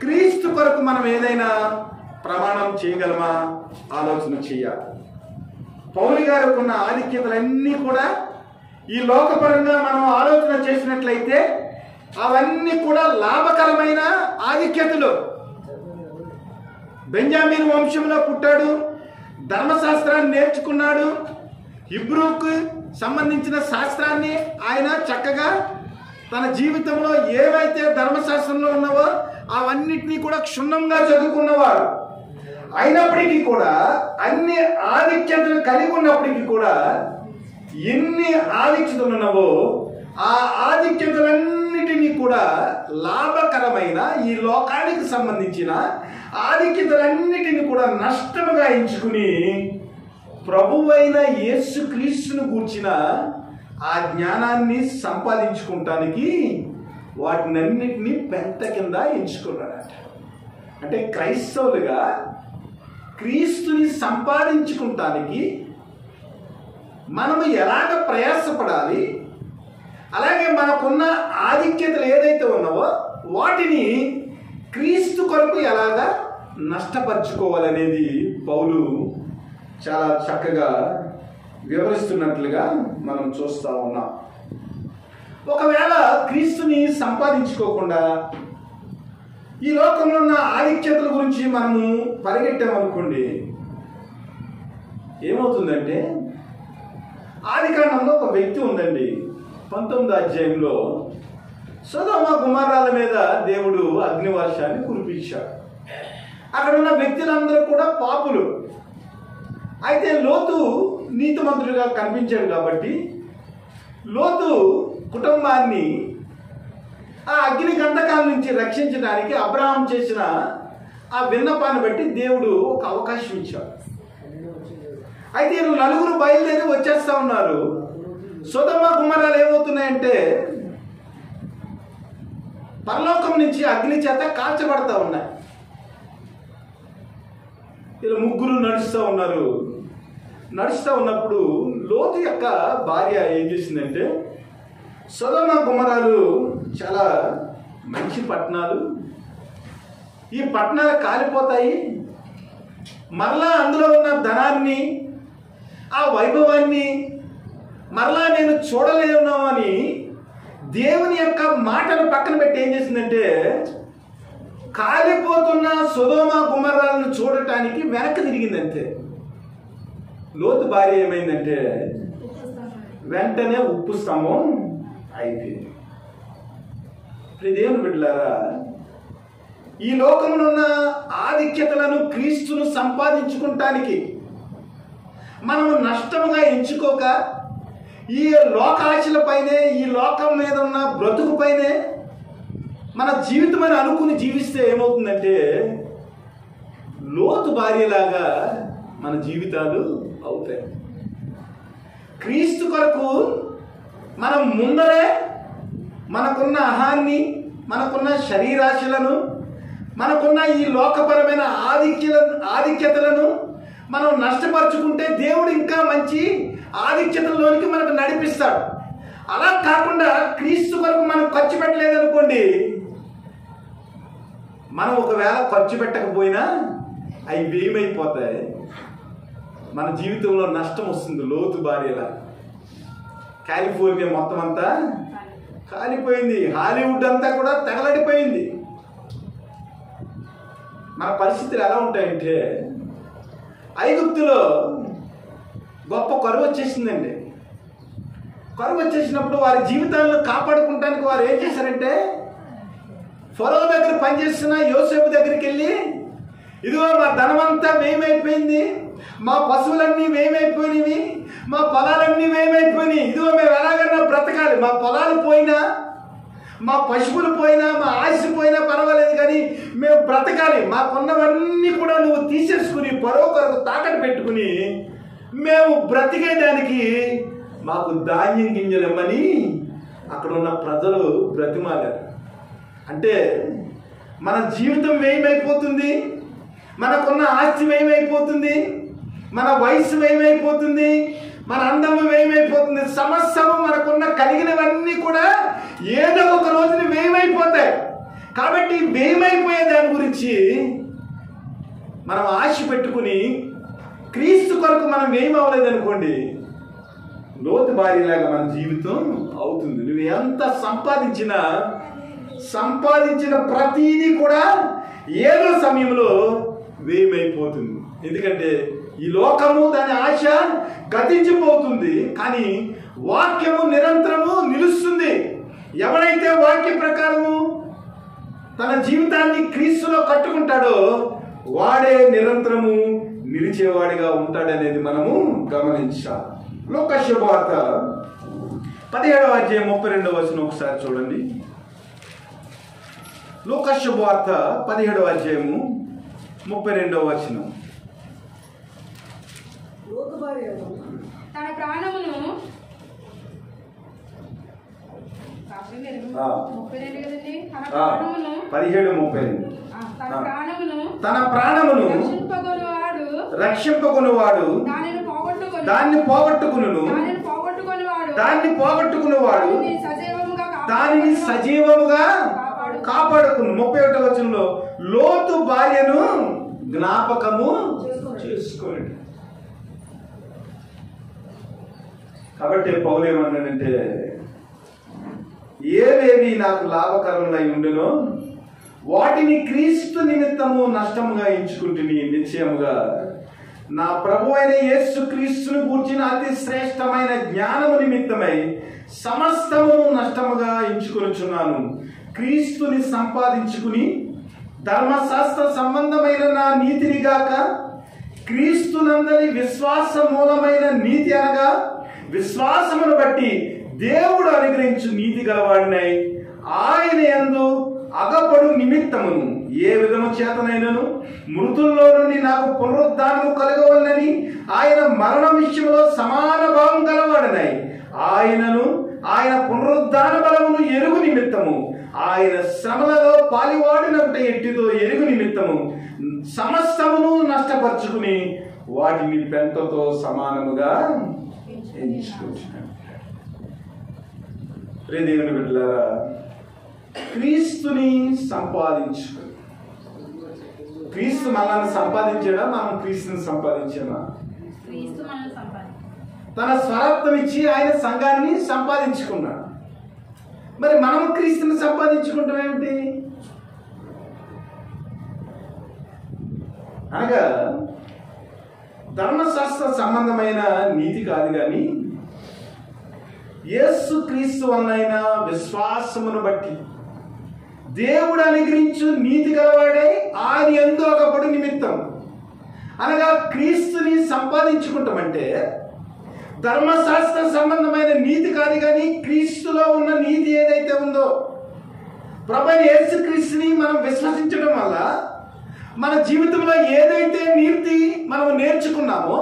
క్రీస్తు కొరకు మనం ఏదైనా ప్రమాణం చేయగలమా? ఆలోచన చేయాలి. పౌలు గారికి ఉన్న ఆధిక్యతలన్నీ కూడా ఈ లోకపరంగా మనం ఆలోచన చేసినట్లయితే అవన్నీ కూడా లాభకరమైన ఆధిక్యతలు. బెన్యామీను వంశంలో పుట్టాడు, ధర్మశాస్త్రాన్ని నేర్చుకున్నాడు, హిబ్రూకు సంబంధించిన శాస్త్రాన్ని ఆయన చక్కగా తన జీవితంలో ఏవైతే ధర్మశాస్త్రంలో ఉన్నావో అవన్నిటినీ కూడా క్షుణ్ణంగా చదువుకున్నవాడు. అయినప్పటికీ కూడా అన్ని ఆధిక్యతలు కలిగి ఉన్నప్పటికీ కూడా ఎన్ని ఆధిక్యతలు ఉన్నావో ఆ ఆధిక్యతలన్నిటినీ కూడా లాభకరమైన ఈ లోకానికి సంబంధించిన ఆధిక్యతలన్నిటినీ కూడా నష్టముగా ఎంచుకుని ప్రభువైన యేసుక్రీస్తును గూర్చిన ఆ జ్ఞానాన్ని సంపాదించుకుంటానికి వాటినన్నిటినీ పెంట కింద ఎంచుకున్నాడట. అంటే క్రైస్తవులుగా క్రీస్తుని సంపాదించుకుంటానికి మనము ఎలాగ ప్రయాసపడాలి, అలాగే మనకున్న ఆధిక్యతలు ఏదైతే ఉన్నావో వాటిని క్రీస్తు కొరకు ఎలాగా నష్టపరుచుకోవాలనేది పౌలు చాలా చక్కగా వివరిస్తున్నట్లుగా మనం చూస్తూ ఉన్నాం. ఒకవేళ క్రీస్తుని సంపాదించుకోకుండా ఈ లోకంలో ఉన్న ఆధిక్యతల గురించి మనము పరిగెట్టామనుకోండి, ఏమవుతుందంటే ఆదికాండంలో ఒక వ్యక్తి ఉందండి. 19వ అధ్యాయంలో సొదొమ గుమర్రాల మీద దేవుడు అగ్నివర్షాన్ని కురిపించాడు. అక్కడ ఉన్న వ్యక్తులందరూ కూడా పాపులు. అయితే లోతు నీతిమంతుడిగా కనిపించాడు కాబట్టి లోతు కుటుంబాన్ని ఆ అగ్ని గంధకాల నుంచి రక్షించడానికి అబ్రహాం చేసిన ఆ విన్నపాన్ని బట్టి దేవుడు ఒక అవకాశం ఇచ్చాడు. అయితే నలుగురు బయలుదేరి వచ్చేస్తా ఉన్నారు. సొదొమ గుమర్రాలు ఏమవుతున్నాయంటే పరలోకం నుంచి అగ్ని చేత కాల్చబడతా ఉన్నాయి. ఇలా ముగ్గురు నడుస్తూ ఉన్నారు. నడుస్తూ ఉన్నప్పుడు లోతు యొక్క భార్య ఏం చేసిందంటే, సొదొమ గుమర్రాలు చాలా మంచి పట్టణాలు, ఈ పట్టణాలు కాలిపోతాయి, మరలా అందులో ఉన్న ధనాన్ని ఆ వైభవాన్ని మరలా నేను చూడలేను అని దేవుని యొక్క మాటను పక్కన పెట్టి ఏం చేసిందంటే కాలిపోతున్న సొదొమ గుమర్రాలను చూడటానికి వెనక్కి తిరిగింది. అంతే. లోతు భార్య ఏమైందంటే వెంటనే ఉప్పు స్తంభం అయిపోయింది. దేవుని బిడ్డలారా, ఈ లోకంలో ఉన్న ఆధిక్యతలను క్రీస్తును సంపాదించుకుంటానికి మనము నష్టముగా ఎంచుకోక ఈ లోకాశలపైనే, ఈ లోకం మీద ఉన్న బ్రతుకుపైనే మన జీవితం అని అనుకుని జీవిస్తే ఏమవుతుందంటే లోతు భార్యలాగా మన జీవితాలు అవుతాయి. క్రీస్తు కొరకు మనం ముందరే మనకున్న అహాన్ని, మనకున్న శరీరాశలను, మనకున్న ఈ లోకపరమైన ఆధిక్యతలను మనం నష్టపరుచుకుంటే దేవుడు ఇంకా మంచి ఆధిక్యతల్లోనికి మనకు నడిపిస్తాడు. అలా కాకుండా క్రీస్తు కొరకు మనం ఖర్చు పెట్టలేదనుకోండి, మనం ఒకవేళ ఖర్చు పెట్టకపోయినా అవి వ్యయమైపోతాయి, మన జీవితంలో నష్టం వస్తుంది. లోతు భార్యలా కాలిఫోర్నియా మొత్తం అంతా కాలిపోయింది, హాలీవుడ్ అంతా కూడా తగలడిపోయింది. మన పరిస్థితులు ఎలా ఉంటాయంటే ఐగుప్తులో గొప్ప కరువు వచ్చేసిందండి. కరువు వచ్చేసినప్పుడు వారి జీవితాలను కాపాడుకుంటానికి వారు ఏం చేశారంటే ఫరో దగ్గర పనిచేస్తున్న యోసేపు దగ్గరికి వెళ్ళి, ఇదిగో మా ధనమంతా వ్యయమైపోయింది, మా పశువులన్నీ వ్యయమైపోయినవి, మా పొలాలన్నీ వ్యయమైపోయినాయి, ఇదిగో మేము ఎలాగైనా బ్రతకాలి, మా పొలాలు పోయినా, మా పశువులు పోయినా, మా ఆశ పోయినా పర్వాలేదు కానీ మేము బ్రతకాలి, మాకున్నవన్నీ కూడా నువ్వు తీసేసుకుని ఫరో కొరకు తాకట్టు పెట్టుకుని మేము బ్రతికేదానికి మాకు ధాన్యం గింజలు ఇమ్మని అక్కడ ఉన్న ప్రజలు బ్రతిమాలారు. అంటే మన జీవితం వ్యయమైపోతుంది, మనకున్న ఆస్తి వ్యయమైపోతుంది, మన వయసు వ్యయమైపోతుంది, మన అందము వ్యయమైపోతుంది, సమస్యలు మనకున్న కలిగినవన్నీ కూడా ఏదో ఒక రోజున వ్యయమైపోతాయి. కాబట్టి వ్యయమైపోయే దాని గురించి మనం ఆశ పెట్టుకుని క్రీస్తు కొరకు మనం వ్యయం అవ్వలేదనుకోండి, లోతు భార్యలాగా మన జీవితం అవుతుంది. నువ్వు ఎంత సంపాదించిన ప్రతిదీ కూడా ఏదో సమయంలో వ్యయమైపోతుంది. ఎందుకంటే ఈ లోకము దాని ఆశ గతించిపోతుంది, కానీ వాక్యము నిరంతరము నిలుస్తుంది. ఎవరైతే వాక్య ప్రకారము తన జీవితాన్ని క్రీస్తులో కట్టుకుంటాడో వాడే నిరంతరము నిలిచేవాడిగా ఉంటాడనేది మనము గమనించాలి. లోక శుభవార్త 17వ అధ్యాయం 32వ వచనం ఒకసారి చూడండి. లూకా శుభవార్త 17వ అధ్యాయము 32వ వచనం. తన ప్రాణమును 17:32 తన ప్రాణమును రక్షింపగొనువాడు దాన్ని పోగొట్టుకును, దాన్ని పోగొట్టుకునేవాడు దానిని సజీవముగా కాపాడుకును. 31వ వచనంలో లోతు భార్యను జ్ఞాపకము చేసుకోండి. కాబట్టి పౌలు ఏమన్నాడంటే, ఏవేవి నాకు లాభకరములై ఉండునో వాటిని క్రీస్తు నిమిత్తము నష్టముగా ఎంచుకుంటుని, నిశ్చయముగా నా ప్రభు అయిన యేసు క్రీస్తును గూర్చిన అతి శ్రేష్టమైన జ్ఞానము నిమిత్తమై సమస్తమును నష్టముగా ఎంచుకొనుచున్నాను. క్రీస్తుని సంపాదించుకుని ధర్మశాస్త్ర సంబంధమైన నా నీతిని గాక క్రీస్తునందరి విశ్వాస మూలమైన నీతి అనగా విశ్వాసమును బట్టి దేవుడు అనుగ్రహించు నీతి గలవాడినై ఆయన యందు అగపడు నిమిత్తమును ఏ విధము చేతనైనను మృతుల్లో నుండి నాకు పునరుద్ధానము కలగవలనని ఆయన మరణం విషయంలో సమాన భావం గలవాడినై ఆయనను ఆయన పునరుద్ధాన బలమును ఎరుగు నిమిత్తము ఆయన శ్రమలలో పాలివాడినంత ఎట్టిదో ఎరుగు నిమిత్తము సమస్తమును నష్టపరుచుకుని వాటిని పెంటతో సమానముగా ఎంచుకుంటున్నాడు. దేవుని బిడ్డలారా, క్రీస్తుని సంపాదించుకుని, క్రీస్తు మనల్ని సంపాదించాడా, మనం క్రీస్తుని సంపాదించామా? తన స్వరత్వం ఇచ్చి ఆయన సంఘాన్ని సంపాదించుకున్నాడు. మరి మనం క్రీస్తుని సంపాదించుకుంటాం ఏమిటి అనగా ధర్మశాస్త్ర సంబంధమైన నీతి కాదు, కానీ యేసు క్రీస్తు వలన విశ్వాసమును బట్టి దేవుడు అనుగ్రహించు నీతి గలవాడై ఆయన యందు ఒకపడు నిమిత్తం అనగా క్రీస్తుని సంపాదించుకుంటామంటే ధర్మశాస్త్ర సంబంధమైన నీతి కాదు, కానీ క్రీస్తులో ఉన్న నీతి ఏదైతే ఉందో, ప్రభువైన యేసు క్రీస్తుని మనం విశ్వసించడం వల్ల మన జీవితంలో ఏదైతే నీతి మనం నేర్చుకున్నామో,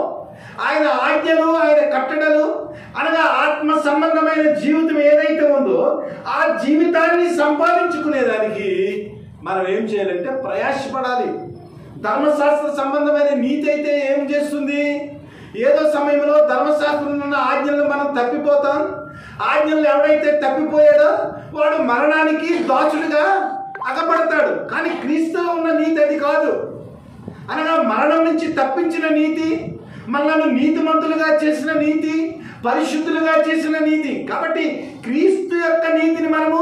ఆయన ఆజ్ఞలు, ఆయన కట్టడలు అనగా ఆత్మ సంబంధమైన జీవితం ఏదైతే ఉందో ఆ జీవితాన్ని సంపాదించుకునేదానికి మనం ఏం చేయాలంటే ప్రయాసపడాలి. ధర్మశాస్త్ర సంబంధమైన నీతి అయితే ఏం చేస్తుంది, ఏదో సమయంలో ధర్మశాస్త్రంలో ఉన్న ఆజ్ఞలను మనం తప్పిపోతాం. ఆజ్ఞలు ఎవడైతే తప్పిపోయాడో వాడు మరణానికి దాచుడుగా అగపడతాడు. కానీ క్రీస్తులో ఉన్న నీతి అది కాదు. అనగా మరణం నుంచి తప్పించిన నీతి, మనల్ని నీతిమంతులుగా చేసిన నీతి, పరిశుద్ధులుగా చేసిన నీతి. కాబట్టి క్రీస్తు యొక్క నీతిని మనము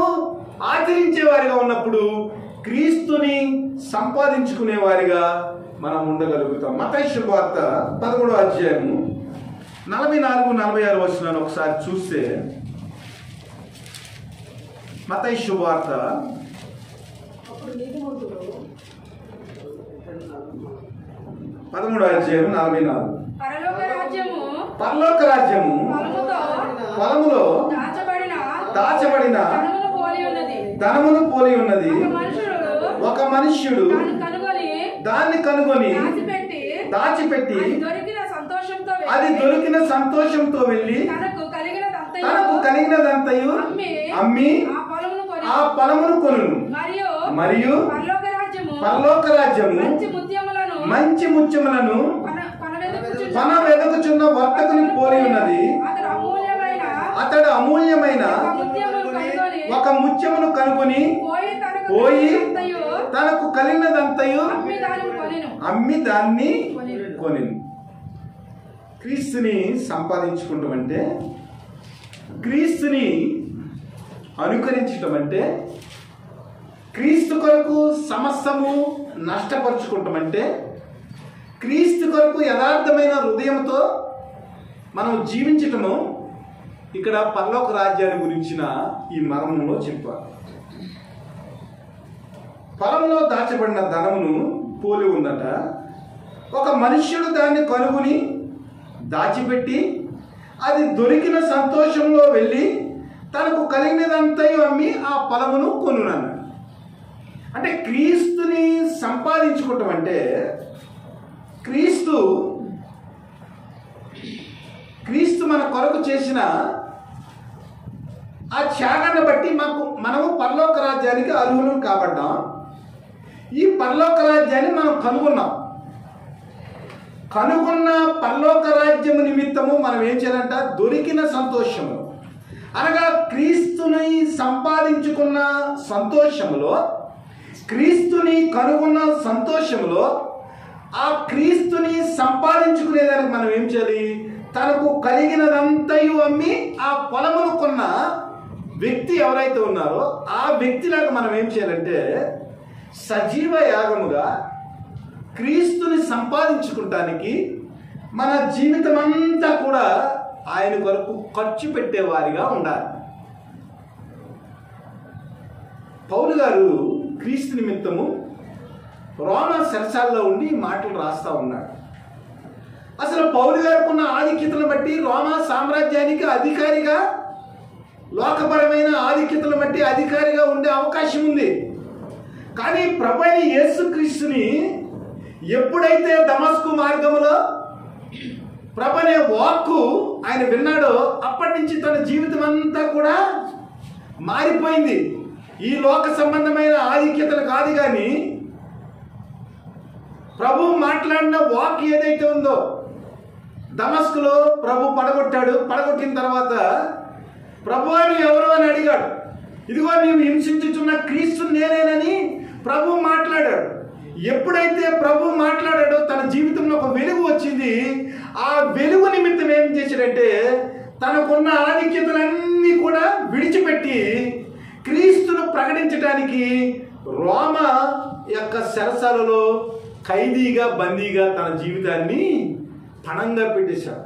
ఆచరించేవారిగా ఉన్నప్పుడు క్రీస్తుని సంపాదించుకునేవారిగా మనం ఉండగలుగుతాం. మత్తయి శుభవార్త 13వ అధ్యాయము 44-46 వచనాలను ఒకసారి చూస్తే, మత్తయి శుభవార్త 13వ అధ్యాయం 44. పరలోక రాజ్యము పొలములో దాచబడిన ధనమును పోలి ఉన్నది. ఒక మనుష్యుడు దాన్ని కనుగొని దాచిపెట్టి అది దొరికిన సంతోషంతో వెళ్ళి తనకు కలిగినదంతయు అమ్మి ఆ పొలమును కొనును. మరియు పరలోక రాజ్యము మంచి ముత్యములను పన వెదకుచున్న వర్తకుని పోలి ఉన్నది. అతడు అమూల్యమైన ఒక ముత్యమును కనుగొని పోయి తనకు కలిగినదంతయు అమ్మి దాన్ని కొనెను. క్రీస్తుని సంపాదించుకుంటాం అంటే, క్రీస్తుని అనుకరించటం అంటే, క్రీస్తు కొరకు సమస్తము నష్టపరుచుకుంటామంటే, క్రీస్తు కొరకు యథార్థమైన హృదయంతో మనం జీవించటము ఇక్కడ పరలోక రాజ్యాన్ని గురించిన ఈ మర్మంలో చెప్పారు. పొలంలో దాచబడిన ధనమును పోలి ఉందట. ఒక మనుష్యుడు దాన్ని కనుగొని దాచిపెట్టి అది దొరికిన సంతోషంలో వెళ్ళి తనకు కలిగినదంతయు అమ్మి ఆ పొలమును కొనునన్నాడు. అంటే క్రీస్తుని సంపాదించుకోవటం అంటే క్రీస్తు మన కొరకు చేసిన ఆ త్యాగాన్ని బట్టి మనము పరలోక రాజ్యానికి అర్హులం కాబడ్డాం. ఈ పరలోక రాజ్యాన్ని మనం కనుగొన్న పరలోక రాజ్యము నిమిత్తము మనం ఏం చేయాలంట? దొరికిన సంతోషము అనగా క్రీస్తుని సంపాదించుకున్న సంతోషములో, క్రీస్తుని కనుగొన్న సంతోషములో, ఆ క్రీస్తుని సంపాదించుకునేదానికి మనం ఏం చేయాలి? తనకు కలిగినదంతయు అమ్మి ఆ పొలమును కొన్న వ్యక్తి ఎవరైతే ఉన్నారో ఆ వ్యక్తిలాగా మనం ఏం చేయాలంటే సజీవ యాగముగా క్రీస్తుని సంపాదించుకుంటానికి మన జీవితం అంతా కూడా ఆయన కొరకు ఖర్చు పెట్టేవారిగా ఉండాలి. పౌలు గారు క్రీస్తు నిమిత్తము రోమా చెరసాలలో ఉండి మాటలు రాస్తా ఉన్నాడు. అసలు పౌలు గారికి ఉన్న ఆధిక్యతను బట్టి రోమా సామ్రాజ్యానికి అధికారిగా, లోకపరమైన ఆధిక్యతను బట్టి అధికారిగా ఉండే అవకాశం ఉంది. కానీ ప్రభువైన యేసుక్రీస్తుని ఎప్పుడైతే దమస్కు మార్గములో ప్రభు అనే వాక్కు ఆయన విన్నాడో అప్పటి నుంచి తన జీవితం అంతా కూడా మారిపోయింది. ఈ లోక సంబంధమైన ఆధిక్యతలు కాదు, కానీ ప్రభు మాట్లాడిన వాక్ ఏదైతే ఉందో, దమస్కులో ప్రభు పడగొట్టిన తర్వాత ప్రభు అని ఎవరు అని అడిగాడు. ఇదిగో నీవు హింసించుచున్న క్రీస్తు నేనేనని ప్రభు మాట్లాడాడు. ఎప్పుడైతే ప్రభు మాట్లాడాడో తన జీవితంలో ఒక వెలుగు వచ్చింది. ఆ వెలుగు నిమిత్తం ఏం చేశాడంటే తనకున్న ఆధిక్యతలన్నీ కూడా విడిచిపెట్టి క్రీస్తును ప్రకటించడానికి రోమా యొక్క చెరసాలలో ఖైదీగా, బందీగా తన జీవితాన్ని పణంగా పెట్టేశాడు.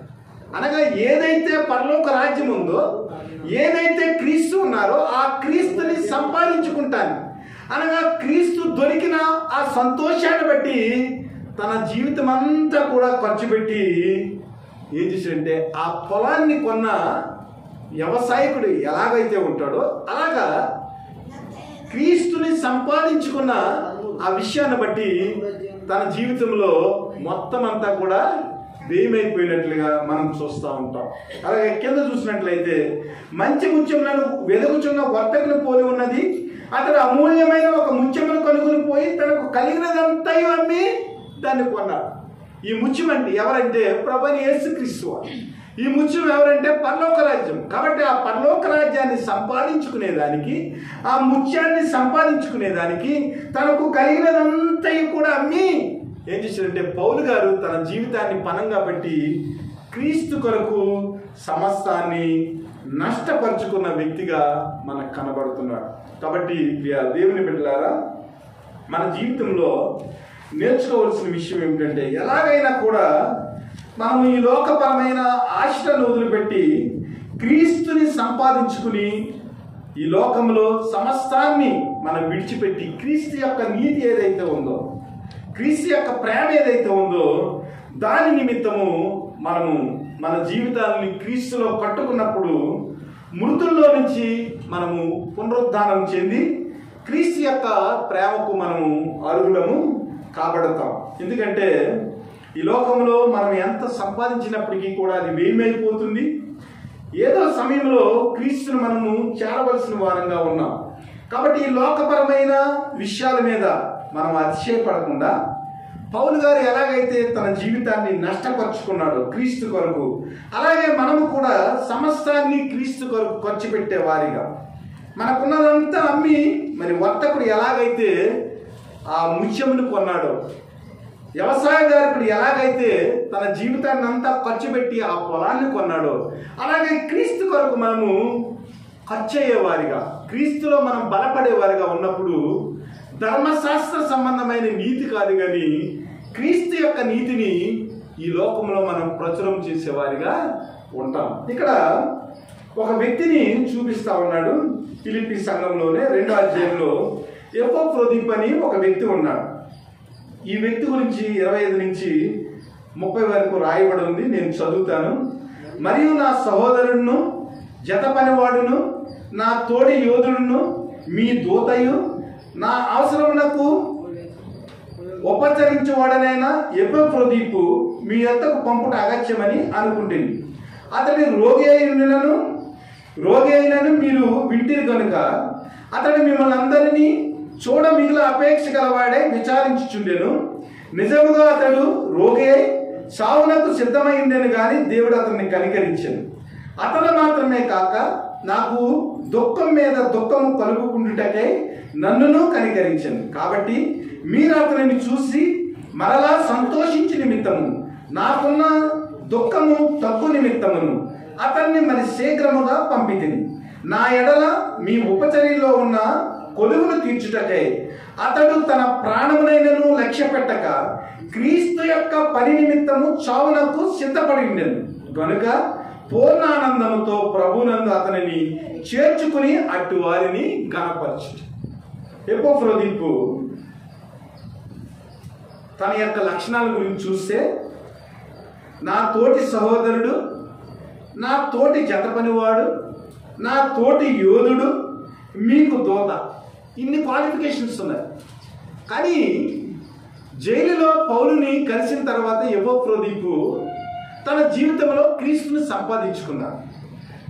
అనగా ఏదైతే పరలోక రాజ్యం ఉందో, ఏదైతే క్రీస్తు ఉన్నారో ఆ క్రీస్తుని సంపాదించుకుంటాను అనగా క్రీస్తు దొరికిన ఆ సంతోషాన్ని బట్టి తన జీవితం అంతా కూడా ఖర్చు పెట్టి ఏం చేశాడంటే ఆ పొలాన్ని కొన్న వ్యవసాయకుడు ఎలాగైతే ఉంటాడో అలాగా క్రీస్తుని సంపాదించుకున్న ఆ విషయాన్ని బట్టి తన జీవితంలో మొత్తం అంతా కూడా వ్యయమైపోయినట్లుగా మనం చూస్తూ ఉంటాం. అలాగే కింద చూసినట్లయితే మంచి ముత్యములను వెలుగుచున్న వర్తకుని పోలి ఉన్నది. అతడు అమూల్యమైన ఒక ముత్యమును కనుగొని పోయి తనకు కలిగినదంతయు అమ్మి దాన్ని కొన్నాడు. ఈ ముత్యం అంటే ఎవరంటే ప్రభువైన యేసుక్రీస్తు. ఈ ముత్యం ఎవరంటే పరలోక రాజ్యం. కాబట్టి ఆ పరలోక రాజ్యాన్ని సంపాదించుకునేదానికి, ఆ ముత్యాన్ని సంపాదించుకునేదానికి తనకు కలిగినదంతయు కూడా అమ్మి ఏం చేశాడంటే పౌలు గారు తన జీవితాన్ని పణంగా పెట్టి క్రీస్తు కొరకు సమస్తాన్ని నష్టపరుచుకున్న వ్యక్తిగా మనకు కనబడుతున్నాడు. కాబట్టి దేవుని బిడ్డలారా, మన జీవితంలో నేర్చుకోవాల్సిన విషయం ఏమిటంటే ఎలాగైనా కూడా మనం ఈ లోకపరమైన ఆశలను వదిలిపెట్టి క్రీస్తుని సంపాదించుకుని ఈ లోకంలో సమస్తాన్ని మనం విడిచిపెట్టి క్రీస్తు యొక్క నీతి ఏదైతే ఉందో, క్రీస్తు యొక్క ప్రేమ ఏదైతే ఉందో దాని నిమిత్తము మనము మన జీవితాన్ని క్రీస్తులో కట్టుకున్నప్పుడు మృతుల్లో నుంచి మనము పునరుద్ధానం చెంది క్రీస్తు యొక్క ప్రేమకు మనము అర్హులము కాబడతాం. ఎందుకంటే ఈ లోకంలో మనం ఎంత సంపాదించినప్పటికీ కూడా అది వ్యయమైపోతుంది. ఏదో సమయంలో క్రీస్తును మనము చేరవలసిన వారంగా ఉన్నాం. కాబట్టి ఈ లోకపరమైన విషయాల మీద మనం అతిశయపడకుండా పౌలు గారు ఎలాగైతే తన జీవితాన్ని నష్టపరుచుకున్నాడో క్రీస్తు కొరకు, అలాగే మనము కూడా సమస్తాన్ని క్రీస్తు కొరకు ఖర్చు పెట్టే వారిగా మనకున్నదంతా అమ్మి, మరి వర్తకుడు ఎలాగైతే ఆ ముత్యమును కొన్నాడో, వ్యవసాయదారుడు ఎలాగైతే తన జీవితాన్ని అంతా ఖర్చు పెట్టి ఆ పొలాన్ని కొన్నాడో, అలాగే క్రీస్తు కొరకు మనము ఖర్చు అయ్యేవారిగా, క్రీస్తులో మనం బలపడేవారిగా ఉన్నప్పుడు ధర్మశాస్త్ర సంబంధమైన నీతి కాదు కానీ క్రీస్తు యొక్క నీతిని ఈ లోకంలో మనం ప్రచురం చేసేవారిగా ఉంటాం. ఇక్కడ ఒక వ్యక్తిని చూపిస్తా ఉన్నాడు. ఫిలిప్పీ సంఘంలోనే 2వ అధ్యాయంలో ఎపఫ్రోదితు అని ఒక వ్యక్తి ఉన్నాడు. ఈ వ్యక్తి గురించి 25 నుంచి 30 వరకు రాయబడి ఉంది. నేను చదువుతాను. మరియు నా సహోదరుడును జత పనివాడును, నా తోడి యోధుడును, మీ దూతయు, నా అవసరమునకు ఉపచరించేవాడనైనా ఎపఫ్రోదీతు మీ యొద్దకు పంపుట అగత్యమని అనుకుంటుంది. అతడి రోగి అయినను మీరు వింటిరి కనుక అతడు మిమ్మల్ని అందరినీ చూడ మిగిలిన అపేక్ష గలవాడే విచారించుచుండెను. నిజముగా అతడు రోగి అయి సావునకు సిద్ధమైండెను గాని దేవుడు అతన్ని కనికరించెను. అతడు మాత్రమే కాక నాకు దుఃఖం మీద దుఃఖము కలుగుకుండుటకై నన్నును కనికరించెను. కాబట్టి మీరు అతనిని చూసి మరలా సంతోషించి నిమిత్తము నాకున్న దుఃఖము తగ్గు నిమిత్తమును అతన్ని మరి శీఘ్రముగా పంపితిని. నా ఎడల మీ ఉపచర్యలో ఉన్న కొలువును తీర్చుటకై అతడు తన ప్రాణమునైనను లక్ష్య పెట్టక క్రీస్తు యొక్క పని నిమిత్తము చావునకు సిద్ధపడి ఉండెను గనుక పూర్ణానందముతో ప్రభునందు అతనిని చేర్చుకుని అటు వారిని గణపరచు. ఎపఫ్రోదీతు తన యొక్క లక్షణాల గురించి చూస్తే, నా తోటి సహోదరుడు, నా తోటి జత పనివాడు, నా తోటి యోధుడు, మీకు దూత, ఇన్ని క్వాలిఫికేషన్స్ ఉన్నాయి. కానీ జైలులో పౌలుని కలిసిన తర్వాత ఎపఫ్రోదీతు తన జీవితంలో క్రీస్తుని సంపాదించుకున్నాడు.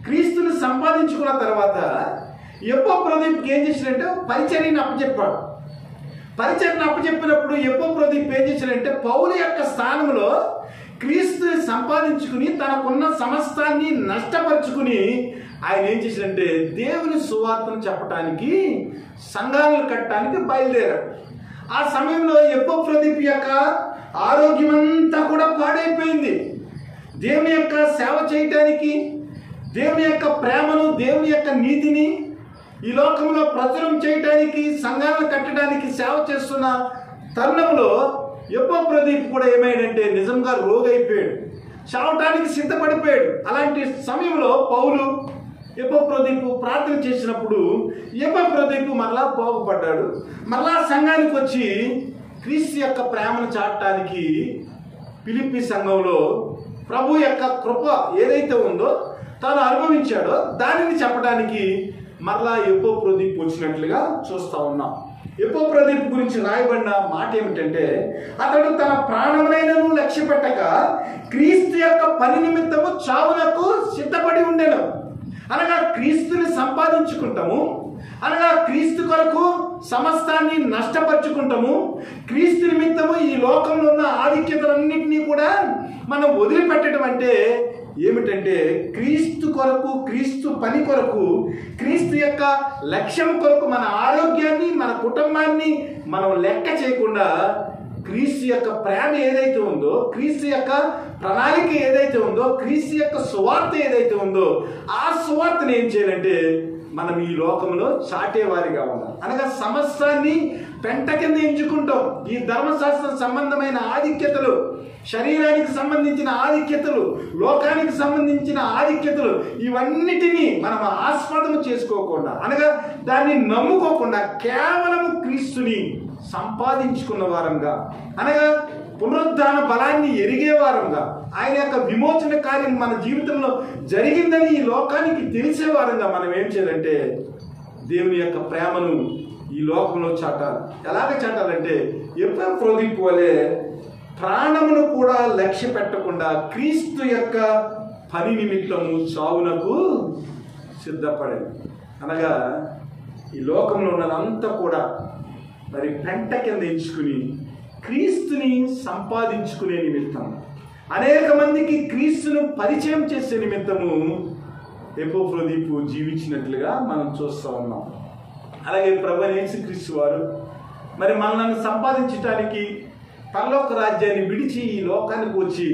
క్రీస్తుని సంపాదించుకున్న తర్వాత ఎపఫ్రోదీతుకి ఏం చేసినంటే పరిచర్యను అప్పచెప్పాడు. పరిచర్యను అప్పచెప్పినప్పుడు ఎపఫ్రోదీతు ఏం చేశాడంటే పౌలు యొక్క స్థానంలో క్రీస్తుని సంపాదించుకుని తనకున్న సమస్తాన్ని నష్టపరుచుకుని ఆయన ఏం చేశాడంటే దేవుని సువార్తను చెప్పడానికి, సంఘాలను కట్టడానికి బయలుదేరాడు. ఆ సమయంలో ఎపఫ్రోదీతు యొక్క ఆరోగ్యమంతా కూడా పాడైపోయింది. దేవుని యొక్క సేవ చేయటానికి, దేవుని యొక్క ప్రేమను, దేవుని యొక్క నీతిని ఈ లోకంలో ప్రచురం చేయడానికి, సంఘాలను కట్టడానికి సేవ చేస్తున్న తరుణంలో ఎపఫ్రోదీతు కూడా ఏమైందంటే నిజంగా రోగి అయిపోయాడు, చావటానికి సిద్ధపడిపోయాడు. అలాంటి సమయంలో పౌలు ఎపఫ్రోదీతు ప్రార్థన చేసినప్పుడు ఎపఫ్రోదీతు మరలా బాగుపడ్డాడు. మరలా సంఘానికి వచ్చి క్రీస్తు యొక్క ప్రేమను చాటడానికి ఫిలిప్పీ సంఘంలో ప్రభు యొక్క కృప ఏదైతే ఉందో తాను అనుభవించాడో దానిని చెప్పడానికి మరలా ఎపఫ్రోదీతు వచ్చినట్లుగా చూస్తూ ఉన్నాం. ఎపఫ్రోదీతు గురించి రాయబడిన మాట ఏమిటంటే, అతడు తన ప్రాణమునైనను లక్ష్య పెట్టక క్రీస్తు యొక్క పని నిమిత్తము చావునకు సిద్ధపడి ఉండెను. అనగా క్రీస్తుని సంపాదించుకుంటాము, అనగా క్రీస్తు కొరకు సమస్తాన్ని నష్టపరుచుకుంటాము. క్రీస్తు నిమిత్తము ఈ లోకంలో ఉన్న ఆధిక్యతలన్నింటినీ కూడా మనం వదిలిపెట్టడం అంటే ఏమిటంటే క్రీస్తు కొరకు, క్రీస్తు పని కొరకు, క్రీస్తు యొక్క లక్ష్యం కొరకు మన ఆరోగ్యాన్ని, మన కుటుంబాన్ని మనం లెక్క చేయకుండా క్రీస్తు యొక్క ప్రేమ ఏదైతే ఉందో, క్రీస్తు యొక్క ప్రణాళిక ఏదైతే ఉందో, క్రీస్తు యొక్క సువార్త ఏదైతే ఉందో ఆ సువార్తను ఏం చేయాలంటే మనం ఈ లోకంలో చాటేవారిగా ఉండాలి. అనగా సమస్తాన్ని పెంట కింద ఎంచుకుంటాం. ఈ ధర్మశాస్త్రం సంబంధమైన ఆధిక్యతలు, శరీరానికి సంబంధించిన ఆధిక్యతలు, లోకానికి సంబంధించిన ఆధిక్యతలు, ఇవన్నిటినీ మనం ఆస్వాదము చేసుకోకుండా, అనగా దాన్ని నమ్ముకోకుండా కేవలం క్రీస్తుని సంపాదించుకున్న వారంగా, అనగా పునరుద్ధాన బలాన్ని ఎరిగే వారంగా, ఆయన యొక్క విమోచన కార్యం మన జీవితంలో జరిగిందని ఈ లోకానికి తెలిసే వారంగా మనం ఏం చేయాలంటే దేవుని యొక్క ప్రేమను ఈ లోకంలో చాటాలి. ఎలాగ చాటాలంటే ఎపఫ్రోదీతు వలె ప్రాణమును కూడా లక్ష్య పెట్టకుండా క్రీస్తు యొక్క పని నిమిత్తము చావునకు సిద్ధపడేది. అనగా ఈ లోకంలో ఉన్నదంతా కూడా మరి పెంట కింద ఎంచుకుని క్రీస్తుని సంపాదించుకునే నిమిత్తం, అనేక మందికి క్రీస్తును పరిచయం చేసే నిమిత్తము ఎపఫ్రోదీతు జీవించినట్లుగా మనం చూస్తూ ఉన్నాం. అలాగే ప్రభువైన యేసుక్రీస్తు వారు మరి మనల్ని సంపాదించడానికి పరలోక రాజ్యాన్ని విడిచి ఈ లోకానికి వచ్చి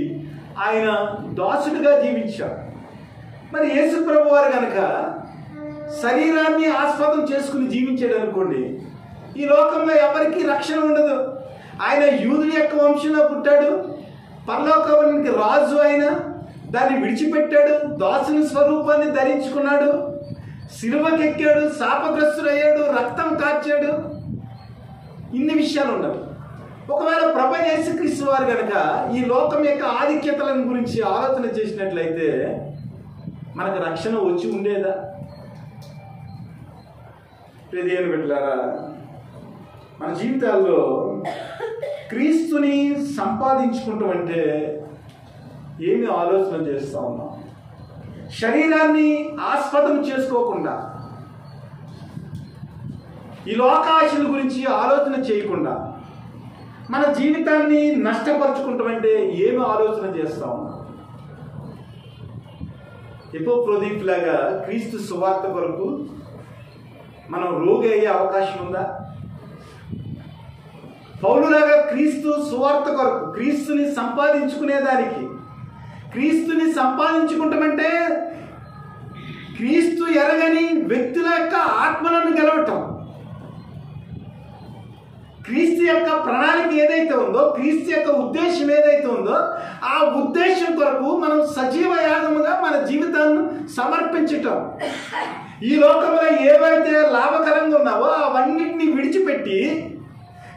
ఆయన దాసుడిగా జీవించాడు. మరి యేసు ప్రభు వారు కనుక శరీరాన్ని ఆస్వాదం చేసుకుని జీవించాడు అనుకోండి, ఈ లోకంలో ఎవరికి రక్షణ ఉండదు. ఆయన యూదుల యొక్క వంశంలో పుట్టాడు, పరలోకానికి రాజు ఆయన, దాన్ని విడిచిపెట్టాడు, దాసుని స్వరూపాన్ని ధరించుకున్నాడు, శిలువకెక్కాడు, శాపగ్రస్తుడయ్యాడు, రక్తం కార్చాడు. ఇన్ని విషయాలు ఉండవు. ఒకవేళ ప్రభువైన యేసుక్రీస్తు వారు కనుక ఈ లోకం యొక్క ఆధిక్యతలను గురించి ఆలోచన చేసినట్లయితే మనకు రక్షణ వచ్చి ఉండేదా? దేవుని బిడ్డలారా, మన జీవితాల్లో క్రీస్తుని సంపాదించుకుంటాం అంటే ఏమి ఆలోచన చేస్తూ ఉన్నాం? శరీరాన్ని ఆస్పదం చేసుకోకుండా, ఈ లోకాశల గురించి ఆలోచన చేయకుండా మన జీవితాన్ని నష్టపరుచుకుంటామంటే ఏమి ఆలోచన చేస్తా ఉన్నాం? ఎపోప్రోదీప్ లాగా క్రీస్తు సువార్త కొరకు మనం రోగి అయ్యే అవకాశం ఉందా? పౌలులాగా క్రీస్తు సువార్త కొరకు క్రీస్తుని సంపాదించుకునేదానికి, క్రీస్తుని సంపాదించుకుంటామంటే క్రీస్తు ఎరగని వ్యక్తుల యొక్క ఆత్మలను గెలవటం, క్రీస్తు యొక్క ప్రణాళిక ఏదైతే ఉందో, క్రీస్తు యొక్క ఉద్దేశం ఏదైతే ఉందో ఆ ఉద్దేశం కొరకు మనం సజీవ యాగముగా మన జీవితాన్ని సమర్పించటం. ఈ లోకంలో ఏవైతే లాభకరంగా ఉన్నావో అవన్నిటిని విడిచిపెట్టి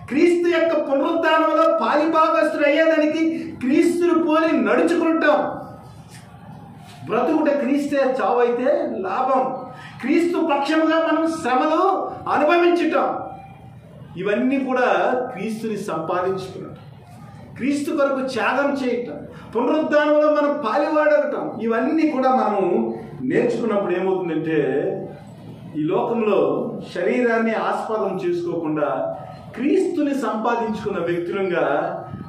క్రీస్తు యొక్క పునరుద్ధానంలో పాలిభాగస్తులు అయ్యేదానికి క్రీస్తుని పోలి నడుచుకుంటాం. బ్రతుకుట క్రీస్తే, చావైతే లాభం. క్రీస్తు పక్షముగా మనం శ్రమలు అనుభవించటం, ఇవన్నీ కూడా క్రీస్తుని సంపాదించుకున్నాం. క్రీస్తు కొరకు త్యాగం చేయటం, పునరుద్ధానంలో మనం పాలివాడటం, ఇవన్నీ కూడా మనము నేర్చుకున్నప్పుడు ఏమవుతుందంటే ఈ లోకంలో శరీరాన్ని ఆస్పదం చేసుకోకుండా క్రీస్తుని సంపాదించుకున్న వ్యక్తులంగా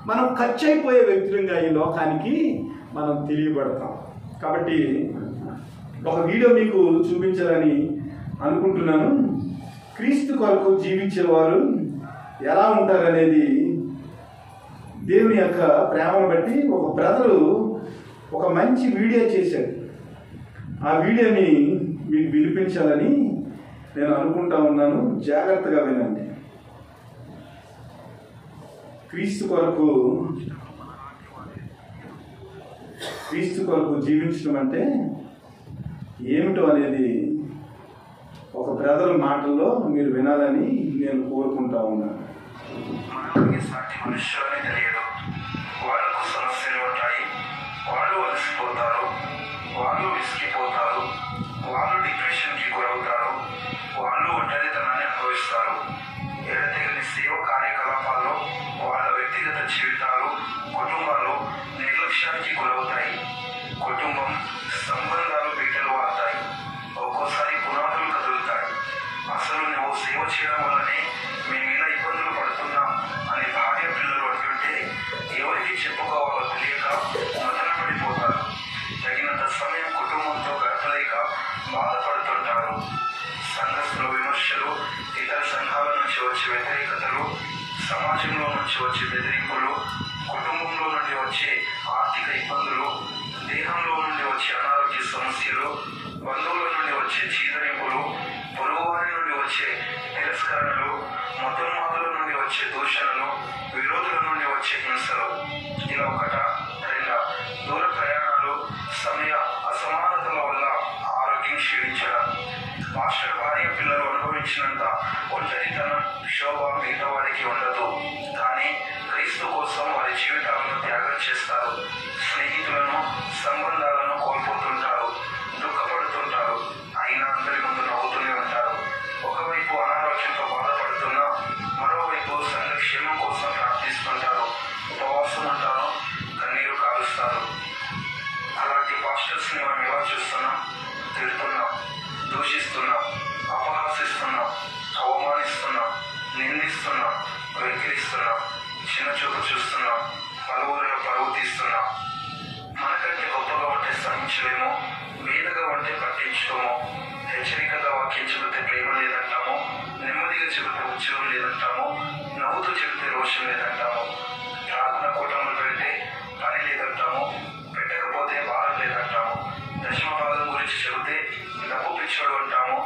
మనం ఖర్చు అయిపోయే వ్యక్తులంగా ఈ లోకానికి మనం తెలియబడతాం. కాబట్టి ఒక వీడియో మీకు చూపించాలని అనుకుంటున్నాను. క్రీస్తు కొరకు జీవించేవారు ఎలా ఉంటారనేది దేవుని యొక్క ప్రేమను బట్టి ఒక బ్రదరు ఒక మంచి వీడియో చేశాడు. ఆ వీడియోని మీకు వినిపించాలని నేను అనుకుంటా ఉన్నాను. జాగ్రత్తగా వినండి. క్రీస్తు కొరకు జీవించడం అంటే ఏమిటో అనేది ఒక బ్రదర్ మాటల్లో మీరు వినాలని నేను కోరుకుంటా ఉన్నాను. సాటి మనుషులని తెలియదు. వాళ్ళకు సమస్యలు ఉంటాయి, వాళ్ళు అలసిపోతారు, వాళ్ళు విసిగిపోతారు, వాళ్ళు డిప్రెషన్కి గురవుతారు, వాళ్ళు ఒంటరితనాన్ని అనుభవిస్తారు. ఎడతెగని సేవ కార్యకలాపాల్లో వాళ్ళ వ్యక్తిగత జీవితాలు, కుటుంబాలు నిర్లక్ష్యానికి గురవుతాయి. కుటుంబం సంబంధాలు బిడ్డలు వాడతాయి. ఒక్కోసారి పునాదులు కదులుతాయి. అసలు నువ్వు సేవ చేయడం వల్లనే మేము ఇలా ఇబ్బందులు పడుతున్నాం అని భార్య పిల్లలు అంటుంటే ఎవరికి చెప్పుకోవాలో తెలియక మదన పడిపోతారు. తగినంత సమయం కుటుంబంతో గడపలేక బాధపడుతుంటారు. సంఘస్థుల విమర్శలు, ఇతర సంఘాల నుంచి వచ్చే వ్యతిరేకతలు, సమాజంలో నుంచి వచ్చే బెదిరింపులు, కుటుంబంలో నుండి వచ్చే ఆర్థిక ఇబ్బందులు, దేహంలో నుండి వచ్చే అనారోగ్య సమస్యలు, బంధువుల నుండి వచ్చే చీదరింపులు, పొరుగువారి నుండి వచ్చే తిరస్కరణలు, మతోన్మాదుల నుండి వచ్చే దూషణలు, విరోధుల నుండి వచ్చే హింసలు, ఇలా ఒకటా రెండా దూర ప్రయాణాలు, సమయ అసమానతల వల్ల ఆరోగ్యం క్షీణించడం. మాస్టర్ భార్య పిల్లలు అనుభవించినంత ఒంటరితనం, శోభ మిగతా వారికి ఉండదు. కానీ క్రీస్తు కోసం వారి జీవితాలను త్యాగం చేస్తారు. స్నేహితులను, సంబంధాలను కోల్పోతుంటారు, దుఃఖపడుతుంటారు. అయినా అందరి ముందు నవ్వుతూనే ఉంటారు. ఒకవైపు అనారోగ్యంతో బాధపడుతున్నా మరోవైపు సంఘక్షేమం కోసం ప్రార్థిస్తుంటారు. ఉపవాసం ఉంటారు, కన్నీరు కాలుస్తారు. అలాంటి పాస్టర్స్ని మనం ఎలా చూస్తున్నాం? తిడుతున్నాం, దూషిస్తున్నాం, అపహాసిస్తున్నాం, అవమానిస్తున్నాం, నిందిస్తున్నాం, వెక్కిరిస్తున్నాం, చిన్న చూపు చూస్తున్నాం, పలువురిలో పరువు తీస్తున్నాం. మనకంటే గొప్పగా ఉంటే సహించలేము, వేదగా ఉంటే పట్టించుకోము, హెచ్చరికగా వాక్యం చెబితే ప్రేమ లేదంటాము, నెమ్మదిగా చెబితే ఉద్యోగం లేదంటాము, నవ్వుతూ చెబితే రోషం లేదంటాము, ప్రార్థన కూటములు పెడితే పని లేదంటాము, పెట్టకపోతే భారం లేదంటాము, దశమ భాగం గురించి చెబితే డబ్బు పిచ్చోడు అంటాము,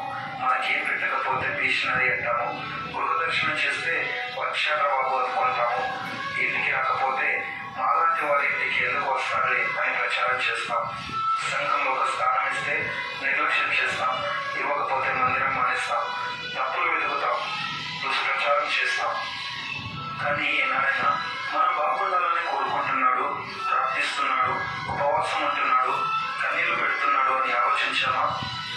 మనకేం పెట్టకపోతే భీషణది అంటాము, గృహదర్శనం చేస్తే వచ్చాక బాబు అనుకుంటాము, ఇంటికి రాకపోతే మాలాంటి వారి ఇంటికి ఎందుకు వస్తారులే అని ప్రచారం చేస్తాం. సంఘంలో ఒక స్థానం ఇస్తే నిర్లక్ష్యం చేస్తాం, ఇవ్వకపోతే మందిరం మానేస్తాం, తప్పులు వెతుకుతాం, దుష్ప్రచారం చేస్తాం. కానీ ఏనాడైనా మనం బాగుండాలని కోరుకుంటున్నాడు, ప్రార్థిస్తున్నాడు, ఉపవాసం ఉంటున్నాడు, కన్నీళ్లు పెడుతున్నాడు అని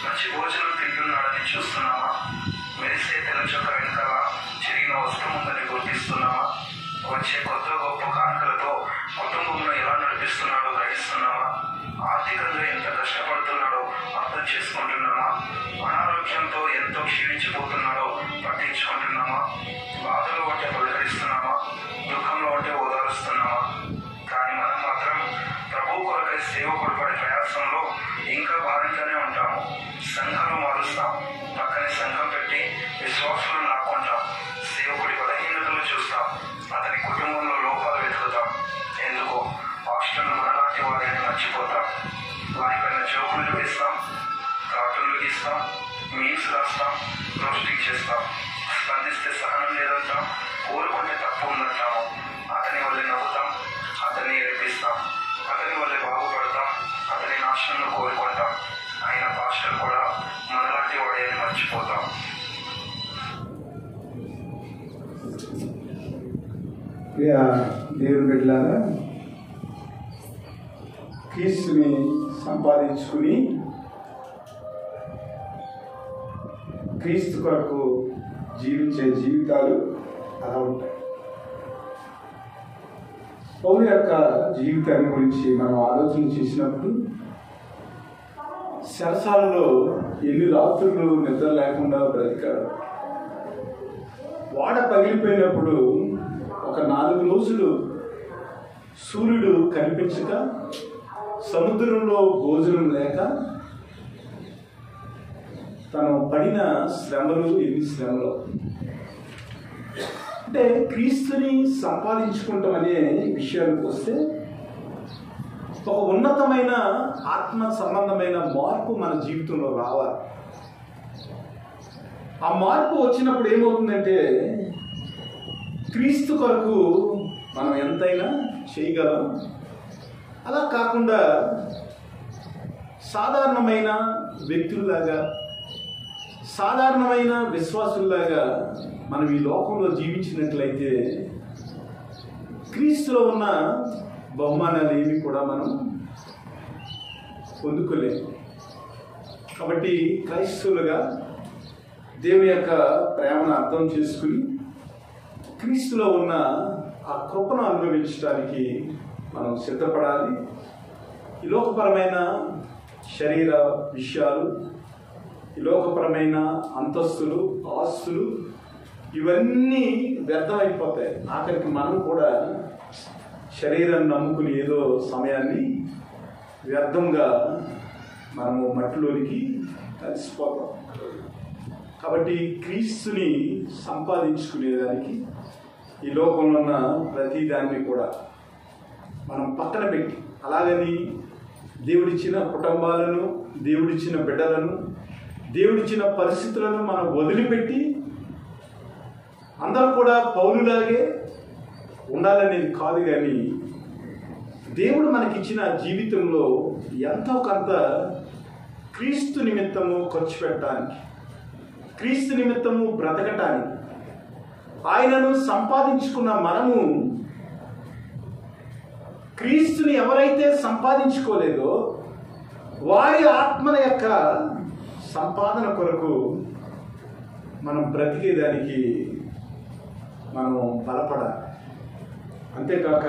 మంచి భోజనం తింటున్నాడని చూస్తున్నామా? మెరిసే తెల్ల చొక్క వెనకాల చిరిగిన వస్త్రం ఉందని గుర్తిస్తున్నామా? వచ్చే కొత్త గొప్ప కానుకలతో కుటుంబంలో ఎలా నడిపిస్తున్నాడో గ్రహిస్తున్నామా? ఆర్థికంగా ఎంత కష్టపడుతున్నాడో అర్థం చేసుకుంటున్నామా? అనారోగ్యంతో ఎంతో క్షీణించిపోతున్నాడో పట్టించుకుంటున్నామా? బాధలో ఉంటే పలకరిస్తున్నామా? దుఃఖంలో ఉంటే ఓదారుస్తున్నామా? కానీ మనం మాత్రం ప్రభు కొరకై సేవకుడు పడే ప్రయాసంలో ఇంకా భారంగానే ఉంటాము. సంఘాలు మారుస్తాం, పక్కనే సంఘం పెట్టి విశ్వాసులను లాక్కుంటాం. సేవకుడి బలహీనతలు చూస్తాం, అతని కుటుంబంలో లోపాలు వెతుకుతాం. ఎందుకో పాస్టర్లు మనలాంటి వారిని మర్చిపోతాం. వారిపైన జోకులు వేస్తాం, కార్టూన్లు గీస్తాం, మీమ్స్ రాస్తాం, రోస్టింగ్ చేస్తాం. స్పందిస్తే సహనం లేదంటాం, కోరుకుంటే తప్పు ఉందంటాము. అతని వల్లే నవ్వుతాం, అతన్ని ఏడిపిస్తాం, అతని వల్లే బాగుపడతాం, అతని నాశనం కోరుకుంటాం. ఆయన పాస్టర్ కూడా మనలాంటి వాడే అని మర్చిపోతాం. దేవుని బిడ్డలారా, క్రీస్తుని సంపాదించుకుని క్రీస్తు కొరకు జీవించే జీవితాలు అలా ఉంటాయి. పౌలు యొక్క జీవితాన్ని గురించి మనం ఆలోచన చేసినప్పుడు చెరసాలలో ఎన్ని రాత్రులు నిద్ర లేకుండా బ్రతికాడు. వాడ పగిలిపోయినప్పుడు ఒక 4 రోజులు సూర్యుడు కనిపించక, సముద్రంలో భోజనం లేక, తను పడిన శ్రమలు ఎన్ని శ్రమలు. అంటే క్రీస్తుని సంపాదించుకుంటాం అనే విషయానికి వస్తే ఒక ఉన్నతమైన ఆత్మ సంబంధమైన మార్పు మన జీవితంలో రావాలి. ఆ మార్పు వచ్చినప్పుడు ఏమవుతుందంటే క్రీస్తు కొరకు మనం ఎంతైనా చేయగలం. అలా కాకుండా సాధారణమైన వ్యక్తుల్లాగా, సాధారణమైన విశ్వాసుల్లాగా మనం ఈ లోకంలో జీవించినట్లయితే క్రీస్తులో ఉన్న బహుమానాలు ఏవి కూడా మనం పొందుకోలేము. కాబట్టి క్రైస్తవులుగా దేవుని యొక్క ప్రేమను అర్థం చేసుకుని క్రీస్తులో ఉన్న ఆ కృపను అనుభవించడానికి మనం సిద్ధపడాలి. ఈ లోకపరమైన శరీర విషయాలు, ఈ లోకపరమైన అంతస్తులు, ఆస్తులు ఇవన్నీ వ్యర్థమైపోతాయి. ఆఖరికి మనం కూడా శరీరాన్ని నమ్ముకుని ఏదో సమయాన్ని వ్యర్థంగా మనము మట్టిలోనికి కలిసిపోతాం. కాబట్టి క్రీస్తుని సంపాదించుకునేదానికి ఈ లోకంలో ఉన్న ప్రతిదాన్ని కూడా మనం పక్కన పెట్టి, అలాగని దేవుడిచ్చిన కుటుంబాలను, దేవుడిచ్చిన బిడ్డలను, దేవుడిచ్చిన పరిస్థితులను మనం వదిలిపెట్టి అందరూ కూడా పౌలులాగే ఉండాలనేది కాదు. కానీ దేవుడు మనకిచ్చిన జీవితంలో ఎంతో కొంత క్రీస్తు నిమిత్తము ఖర్చు పెట్టడానికి, క్రీస్తు నిమిత్తము బ్రతకటానికి, ఆయనను సంపాదించుకున్న మనము క్రీస్తుని ఎవరైతే సంపాదించుకోలేదో వారి ఆత్మల యొక్క సంపాదన కొరకు మనం బ్రతికేదానికి మనం బలపడాలి. అంతేకాక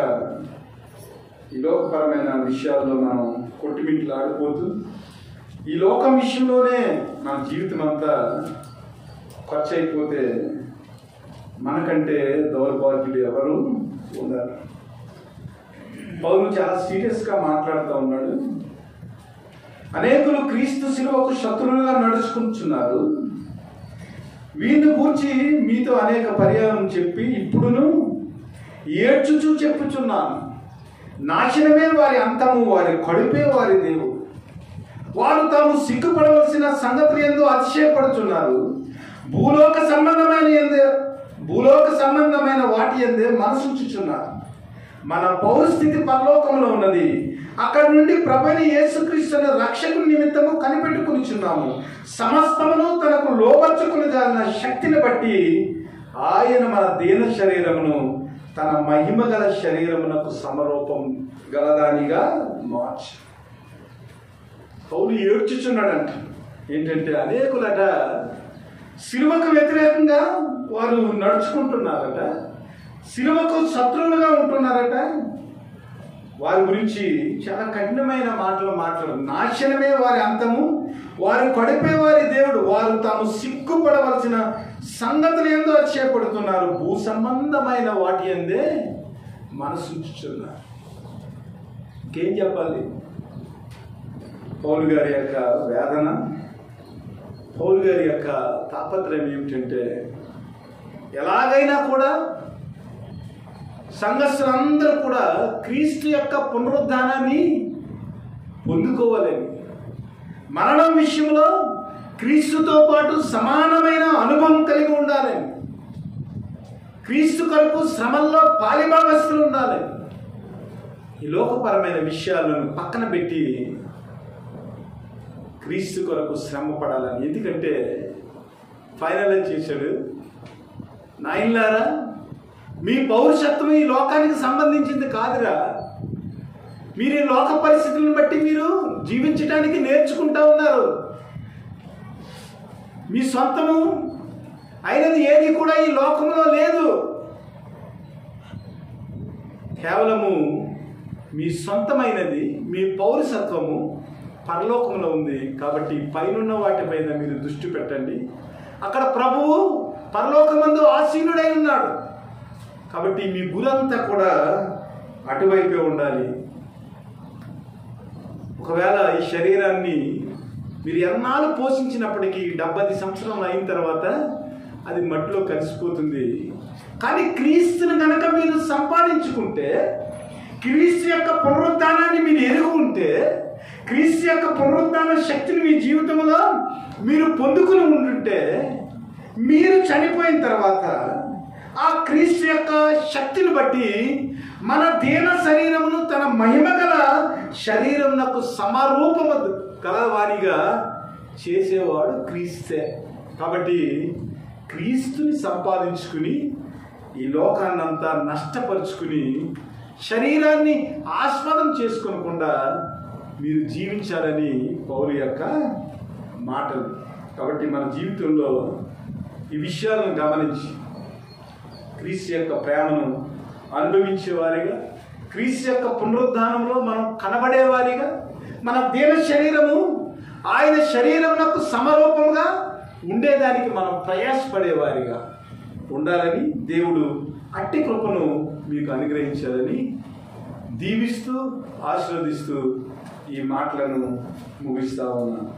ఈ లోకపరమైన విషయాల్లో మనం కొట్టుమిట్లు ఆడిపోతూ ఈ లోకం విషయంలోనే మన జీవితం అంతా ఖర్చు అయిపోతే మనకంటే దౌర్భాగ్యులు ఎవరు ఉన్నారు. పౌలు చాలా సీరియస్గా మాట్లాడుతూ ఉన్నాడు. అనేకులు క్రీస్తు శిలువకు శత్రువులుగా నడుచుకుంటున్నారు. వీరిని గూర్చి మీతో అనేక పర్యాయం చెప్పి ఇప్పుడును ఏడ్చుచూ చెప్పుచున్నాను, నాశనమే వారి అంతము, వారి కడుపే వారి దేవుడు. వారు తాము సిగ్గుపడవలసిన సంగతి యందు అతిశయపడుతున్నారు. భూలోక సంబంధమైన వాటి యందే మనసుంచుచున్నారు. మన పౌరస్థితి పరలోకంలో ఉన్నది. అక్కడి నుండి ప్రభువైన యేసుక్రీస్తుని రక్షకుని నిమిత్తము కనిపెట్టుకునిచున్నాము. సమస్తమును తనకు లోబర్చుకునిదాన శక్తిని బట్టి ఆయన మన దీన శరీరమును తన మహిమ గల శరీరమునకు సమరూపం గలదానిగా మార్చు. పౌలు ఏడ్చుచున్నాడంట. ఏంటంటే అనేకులట సిలువకు వ్యతిరేకంగా వారు నడుచుకుంటున్నారట, సిలువకు శత్రువులుగా ఉంటున్నారట. వారి గురించి చాలా కఠినమైన మాటలు మాట్లాడు. నాశనమే వారి అంతము, వారు కడిపే వారి దేవుడు, వారు తాము సిగ్గుపడవలసిన సంగతులు ఏందో చేపడుతున్నారు, భూ సంబంధమైన వాటి అందే మనసు ఉంచుతున్నారు. ఇంకేం చెప్పాలి? పౌలు గారి యొక్క వేదన, పౌలు గారి యొక్క తాపత్రయం ఏమిటంటే ఎలాగైనా కూడా సంఘస్థులందరూ కూడా క్రీస్తు యొక్క పునరుద్ధానాన్ని పొందుకోవాలని, మరణం విషయంలో క్రీస్తుతో పాటు సమానమైన అనుభవం కలిగి ఉండాలని, క్రీస్తు కొరకు శ్రమల్లో పాలిభాగస్తులు ఉండాలని, ఈ లోకపరమైన విషయాలను పక్కన పెట్టి క్రీస్తు కొరకు శ్రమ పడాలని. ఎందుకంటే ఫైనల్ చేశాడు, నాయనలారా మీ పౌరుషత్వం ఈ లోకానికి సంబంధించింది కాదురా, మీరు ఈ లోక పరిస్థితులను బట్టి మీరు జీవించడానికి నేర్చుకుంటా ఉన్నారు. మీ సొంతము అయినది ఏది కూడా ఈ లోకంలో లేదు. కేవలము మీ సొంతమైనది, మీ పౌరసత్వము పరలోకంలో ఉంది. కాబట్టి పైనున్న వాటిపైన మీరు దృష్టి పెట్టండి. అక్కడ ప్రభువు పరలోకమందు ఆసీనుడై ఉన్నాడు. కాబట్టి మీ గురంతా కూడా అటువైపే ఉండాలి. ఒకవేళ ఈ శరీరాన్ని మీరు ఎన్నాళ్ళు పోషించినప్పటికీ 70 సంవత్సరాలు అయిన తర్వాత అది మట్టిలో కలిసిపోతుంది. కానీ క్రీస్తుని కనుక మీరు సంపాదించుకుంటే, క్రీస్తు యొక్క పునరుద్ధానాన్ని మీరు ఎరుగుంటే, క్రీస్తు యొక్క పునరుద్ధాన శక్తిని మీ జీవితంలో మీరు పొందుకుని ఉంటుంటే, మీరు చనిపోయిన తర్వాత ఆ క్రీస్తు యొక్క శక్తిని బట్టి మన దీన శరీరమును తన మహిమ గల శరీరమునకు సమరూపము గలవానిగా చేసేవాడు క్రీస్తే. కాబట్టి క్రీస్తుని సంపాదించుకుని ఈ లోకాన్నంతా నష్టపరుచుకుని శరీరాన్ని ఆస్పదం చేసుకోకుండా మీరు జీవించాలని పౌలు యొక్క మాటలు. కాబట్టి మన జీవితంలో ఈ విషయాలను గమనించి క్రీస్తు యొక్క ప్రేమను అనుభవించేవారిగా, క్రీస్తు యొక్క పునరుద్ధానంలో మనం కనబడేవారిగా, మన దీన శరీరము ఆయన శరీరమునకు సమరూపంగా ఉండేదానికి మనం ప్రయాసపడేవారిగా ఉండాలని దేవుడు అట్టి కృపను మీకు అనుగ్రహించాలని దీవిస్తూ ఆశీర్వదిస్తూ ఈ మాటలను ముగిస్తా ఉన్నాను.